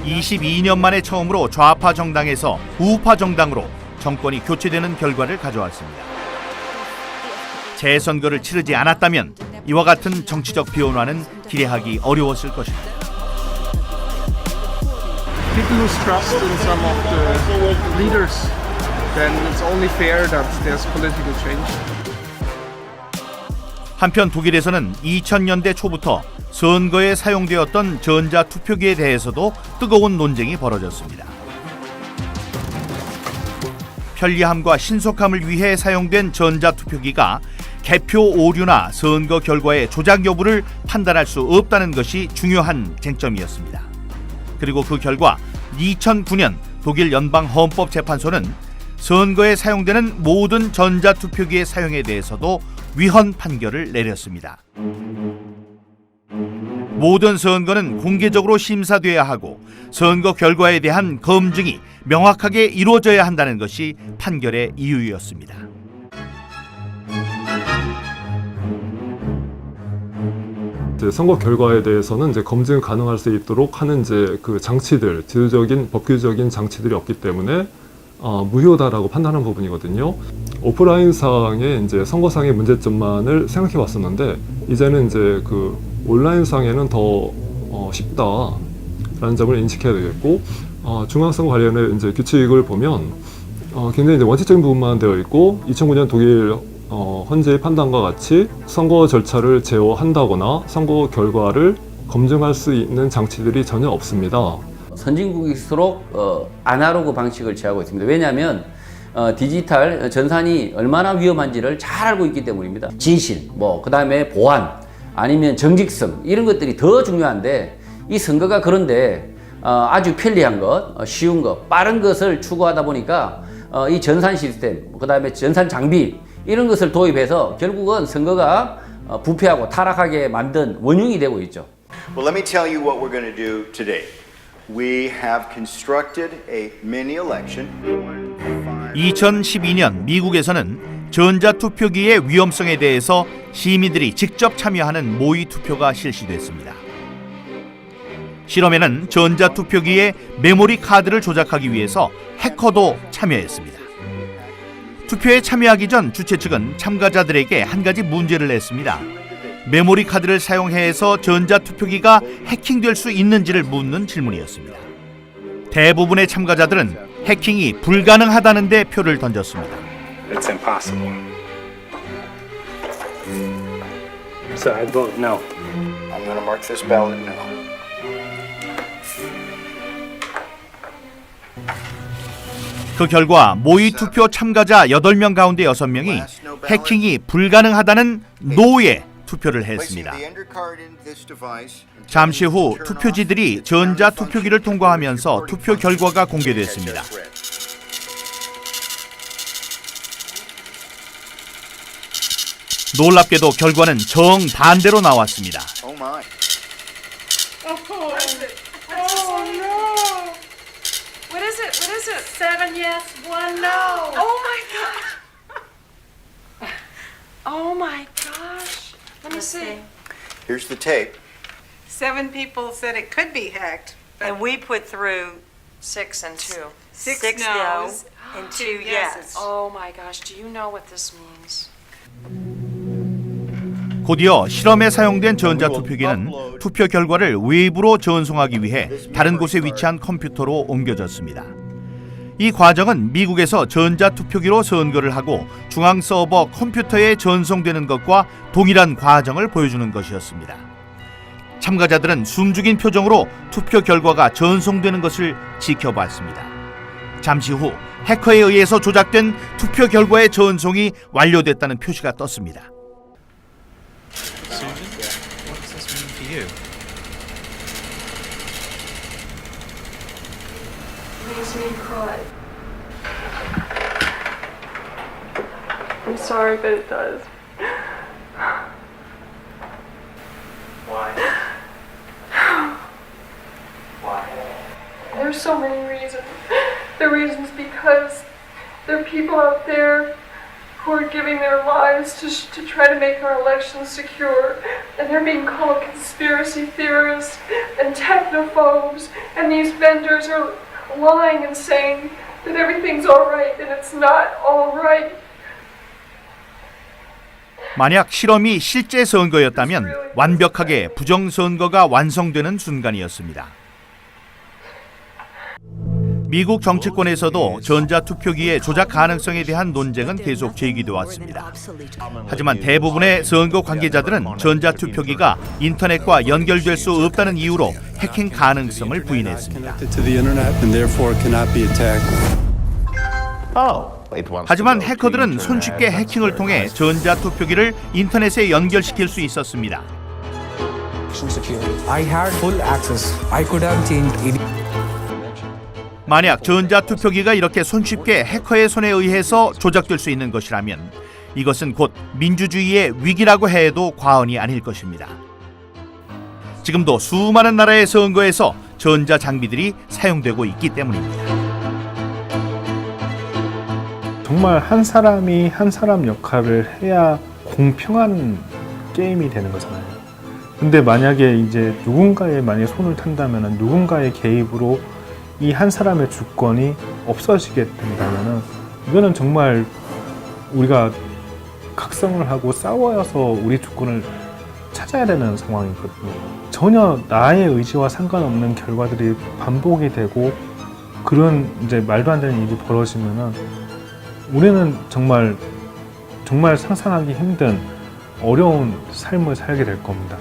22년 만에 처음으로 좌파 정당에서 우파 정당으로 정권이 교체되는 결과를 가져왔습니다. 재선거를 치르지 않았다면 이와 같은 정치적 변화는 기대하기 어려웠을 것입니다. People lose trust in some of the leaders. Then it's only fair that there's political change. 한편 독일에서는 2000년대 초부터 선거에 사용되었던 전자투표기에 대해서도 뜨거운 논쟁이 벌어졌습니다. 편리함과 신속함을 위해 사용된 전자투표기가 개표 오류나 선거 결과의 조작 여부를 판단할 수 없다는 것이 중요한 쟁점이었습니다. 그리고 그 결과 2009년 독일 연방헌법재판소는 선거에 사용되는 모든 전자투표기의 사용에 대해서도 위헌 판결을 내렸습니다. 모든 선거는 공개적으로 심사돼야 하고 선거 결과에 대한 검증이 명확하게 이루어져야 한다는 것이 판결의 이유였습니다. 선거 결과에 대해서는 이제 검증 가능할 수 있도록 하는 이제 그 장치들, 제도적인 법규적인 장치들이 없기 때문에 무효다라고 판단한 부분이거든요. 오프라인상의 이제 선거상의 문제점만을 생각해 왔었는데 이제는 이제 그 온라인상에는 더 쉽다라는 점을 인식해야 되겠고 중앙선거 관련해 이제 규칙을 보면 굉장히 이제 원칙적인 부분만 되어 있고 2009년 독일 헌재의 판단과 같이 선거 절차를 제어한다거나 선거 결과를 검증할 수 있는 장치들이 전혀 없습니다. 선진국일수록 아날로그 방식을 취하고 있습니다. 왜냐하면 디지털 전산이 얼마나 위험한지를 잘 알고 있기 때문입니다. 진실, 그 다음에 보안, 아니면 정직성 이런 것들이 더 중요한데 이 선거가 그런데 아주 편리한 것, 쉬운 것, 빠른 것을 추구하다 보니까 이 전산 시스템, 그 다음에 전산 장비 이런 것을 도입해서 결국은 선거가 부패하고 타락하게 만든 원흉이 되고 있죠. Well, let me tell you what we're going to do today. We have constructed a mini election. 2012년 미국에서는 전자투표기의 위험성에 대해서 시민들이 직접 참여하는 모의 투표가 실시됐습니다. 실험에는 전자투표기의 메모리 카드를 조작하기 위해서 해커도 참여했습니다. 투표에 참여하기 전 주최 측은 참가자들에게 한 가지 문제를 냈습니다. 메모리 카드를 사용해서 전자투표기가 해킹될 수 있는지를 묻는 질문이었습니다. 대부분의 참가자들은 해킹이 불가능하다는 데 표를 던졌습니다. It's impossible. So I vote no. I'm going to mark this ballot no. 그 결과 모의 투표 참가자 8명 가운데 6명이 해킹이 불가능하다는 노에 투표를 했습니다. 잠시 후 투표지들이 전자투표기를 통과하면서 투표 결과가 공개됐습니다. 놀랍게도 결과는 정반대로 나왔습니다. Oh my. What is it? What is it? 7 yes, 1 no. Oh my gosh. Oh my gosh. Let me see. Here's the tape. 7 people said it could be hacked. And we put through 6 and 2. 6 no's no's and 2 yes. Oh my gosh. Do you know what this means? 곧이어 실험에 사용된 전자투표기는 투표 결과를 외부로 전송하기 위해 다른 곳에 위치한 컴퓨터로 옮겨졌습니다. 이 과정은 미국에서 전자투표기로 선거를 하고 중앙 서버 컴퓨터에 전송되는 것과 동일한 과정을 보여주는 것이었습니다. 참가자들은 숨죽인 표정으로 투표 결과가 전송되는 것을 지켜봤습니다. 잠시 후 해커에 의해서 조작된 투표 결과의 전송이 완료됐다는 표시가 떴습니다. Susan, what does this mean for you? Makes me cry. I'm sorry, but it does. Why? Why? There's so many reasons. The reasons because there are people out there who are giving their lives to try to make our elections secure, and they're being called conspiracy theorists and technophobes, and these vendors are lying and saying that everything's all right, and it's not all right. 만약 실험이 실제 선거였다면 완벽하게 부정선거가 완성되는 순간이었습니다. 미국 정치권에서도 전자투표기의 조작 가능성에 대한 논쟁은 계속 제기돼 왔습니다. 하지만 대부분의 선거 관계자들은 전자투표기가 인터넷과 연결될 수 없다는 이유로 해킹 가능성을 부인했습니다. 하지만 해커들은 손쉽게 해킹을 통해 전자투표기를 인터넷에 연결시킬 수 있었습니다. I had full access. I could have changed. 만약 전자투표기가 이렇게 손쉽게 해커의 손에 의해서 조작될 수 있는 것이라면 이것은 곧 민주주의의 위기라고 해도 과언이 아닐 것입니다. 지금도 수많은 나라의 선거에서 전자장비들이 사용되고 있기 때문입니다. 정말 한 사람이 한 사람 역할을 해야 공평한 게임이 되는 거잖아요. 근데 만약에 이제 누군가의 손을 탄다면 누군가의 개입으로 이 한 사람의 주권이 없어지게 된다면은 이거는 정말 우리가 각성을 하고 싸워서 우리 주권을 찾아야 되는 상황이거든요. 전혀 나의 의지와 상관없는 결과들이 반복이 되고 그런 이제 말도 안 되는 일이 벌어지면은 우리는 정말 상상하기 힘든 어려운 삶을 살게 될 겁니다.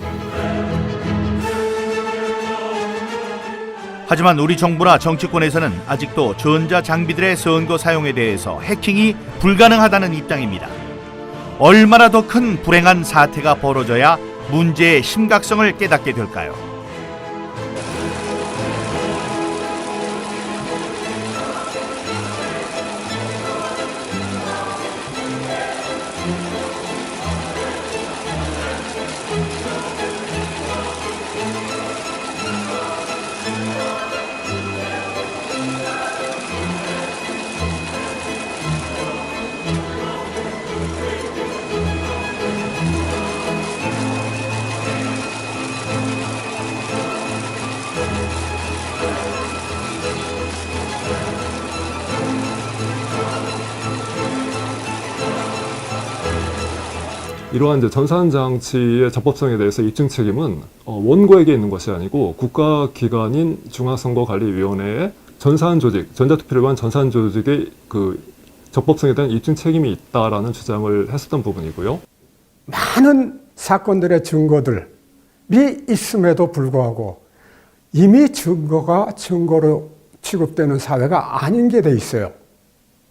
하지만 우리 정부나 정치권에서는 아직도 전자장비들의 선거 사용에 대해서 해킹이 불가능하다는 입장입니다. 얼마나 더 큰 불행한 사태가 벌어져야 문제의 심각성을 깨닫게 될까요? 이러한 이제 전산 장치의 적법성에 대해서 입증 책임은 원고에게 있는 것이 아니고 국가기관인 중앙선거관리위원회의 전산 조직, 전자투표를 위한 전산 조직의 그 적법성에 대한 입증 책임이 있다라는 주장을 했었던 부분이고요. 많은 사건들의 증거들이 있음에도 불구하고 이미 증거가 증거로 취급되는 사회가 아닌 게 돼 있어요.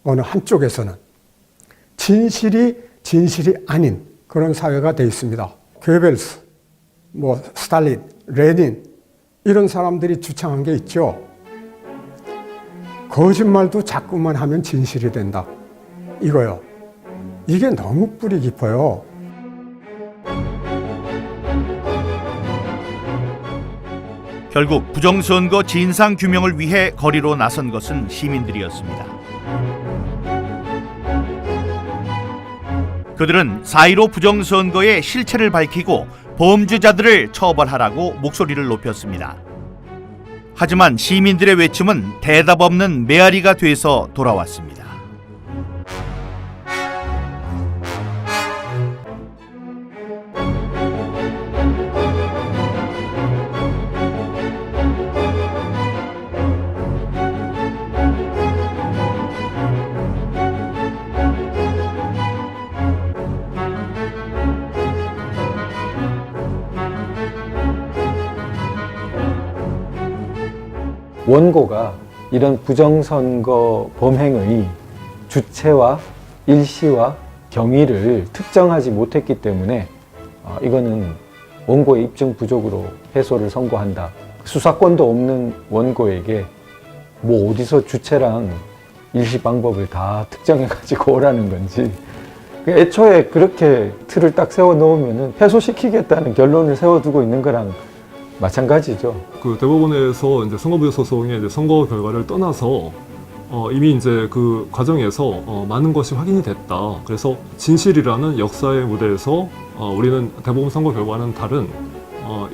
어느 한쪽에서는 진실이 아닌 그런 사회가 돼 있습니다. 괴벨스, 스탈린, 레닌 이런 사람들이 주창한 게 있죠. 거짓말도 자꾸만 하면 진실이 된다. 이거요. 이게 너무 뿌리 깊어요. 결국 부정선거 진상규명을 위해 거리로 나선 것은 시민들이었습니다. 그들은 4.15 부정선거의 실체를 밝히고 범죄자들을 처벌하라고 목소리를 높였습니다. 하지만 시민들의 외침은 대답 없는 메아리가 돼서 돌아왔습니다. 원고가 이런 부정선거 범행의 주체와 일시와 경위를 특정하지 못했기 때문에 이거는 원고의 입증 부족으로 패소를 선고한다. 수사권도 없는 원고에게 어디서 주체랑 일시 방법을 다 특정해가지고 오라는 건지, 애초에 그렇게 틀을 딱 세워 놓으면은 패소시키겠다는 결론을 세워두고 있는 거랑 마찬가지죠. 그 대법원에서 이제 선거부의 소송의 이제 선거 결과를 떠나서 이미 이제 그 과정에서 많은 것이 확인이 됐다. 그래서 진실이라는 역사의 무대에서 우리는 대법원 선거 결과는 다른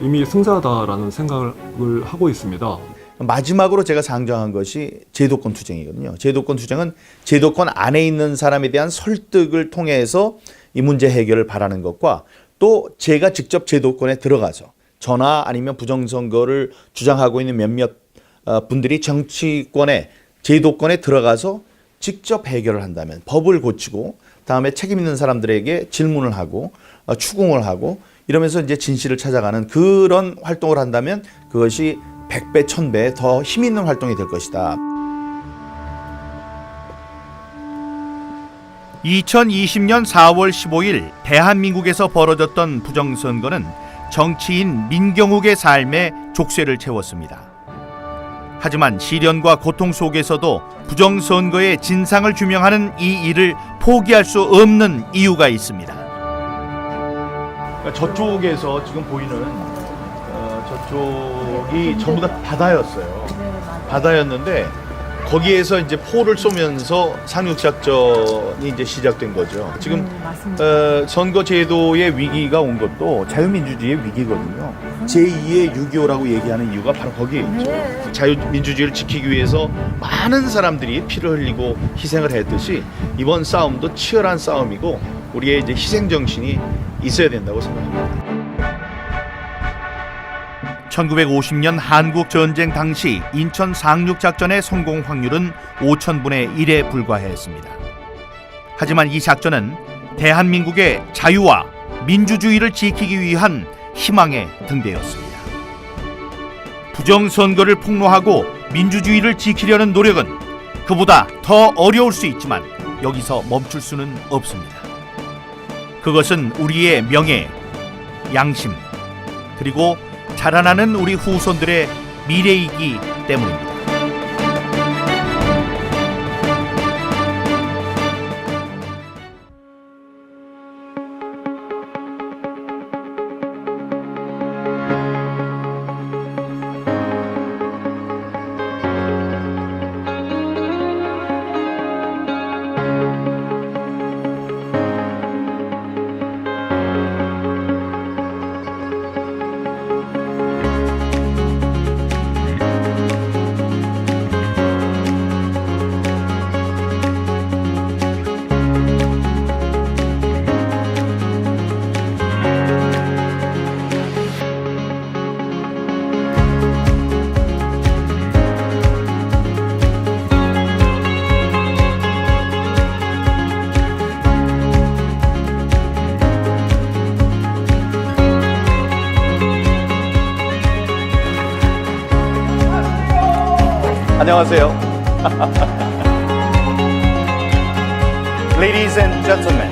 이미 승자다라는 생각을 하고 있습니다. 마지막으로 제가 상정한 것이 제도권 투쟁이거든요. 제도권 투쟁은 제도권 안에 있는 사람에 대한 설득을 통해서 이 문제 해결을 바라는 것과, 또 제가 직접 제도권에 들어가서 저나 아니면 부정선거를 주장하고 있는 몇몇 분들이 정치권에, 제도권에 들어가서 직접 해결을 한다면, 법을 고치고 다음에 책임 있는 사람들에게 질문을 하고 추궁을 하고 이러면서 이제 진실을 찾아가는 그런 활동을 한다면 그것이 100배, 1000배 더 힘 있는 활동이 될 것이다. 2020년 4월 15일 대한민국에서 벌어졌던 부정선거는 정치인 민경욱의 삶에 족쇄를 채웠습니다. 하지만 시련과 고통 속에서도 부정선거의 진상을 규명하는 이 일을 포기할 수 없는 이유가 있습니다. 그러니까 저쪽에서 지금 보이는 저쪽이 전부 다 바다였어요. 바다였는데 거기에서 이제 포를 쏘면서 상륙작전이 이제 시작된 거죠. 지금 선거 제도의 위기가 온 것도 자유민주주의의 위기거든요. 제2의 6.25라고 얘기하는 이유가 바로 거기에 있죠. 자유민주주의를 지키기 위해서 많은 사람들이 피를 흘리고 희생을 했듯이 이번 싸움도 치열한 싸움이고 우리의 이제 희생정신이 있어야 된다고 생각합니다. 1950년 한국전쟁 당시 인천 상륙작전의 성공 확률은 5,000분의 1에 불과했습니다. 하지만 이 작전은 대한민국의 자유와 민주주의를 지키기 위한 희망의 등대였습니다. 부정선거를 폭로하고 민주주의를 지키려는 노력은 그보다 더 어려울 수 있지만 여기서 멈출 수는 없습니다. 그것은 우리의 명예, 양심, 그리고 자라나는 우리 후손들의 미래이기 때문입니다. 안녕하세요. Ladies and gentlemen,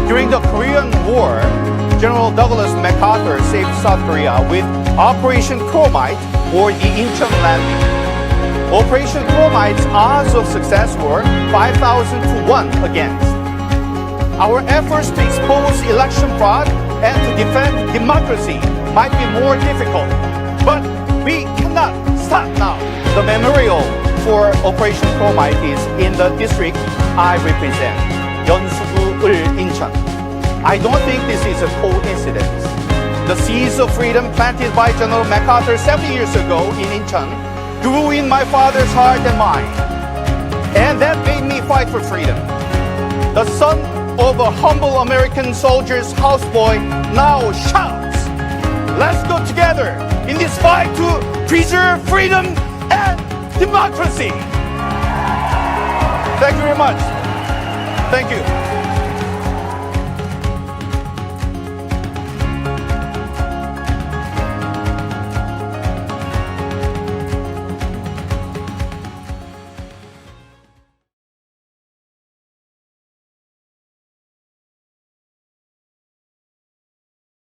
during the Korean War, General Douglas MacArthur saved South Korea with Operation Chromite or the Incheon landing. Operation Chromite's odds of success were 5,000 to 1 against. Our efforts to expose election fraud and to defend democracy might be more difficult, but we cannot stop now. The memorial for Operation Chromite is in the district I represent, Yeonsugu-ul, Incheon. I don't think this is a coincidence. The seeds of freedom planted by General MacArthur 70 years ago in Incheon grew in my father's heart and mind, and that made me fight for freedom. The son of a humble American soldier's houseboy now shouts, "Let's go together in this fight to preserve freedom and democracy." Thank you very much. Thank you.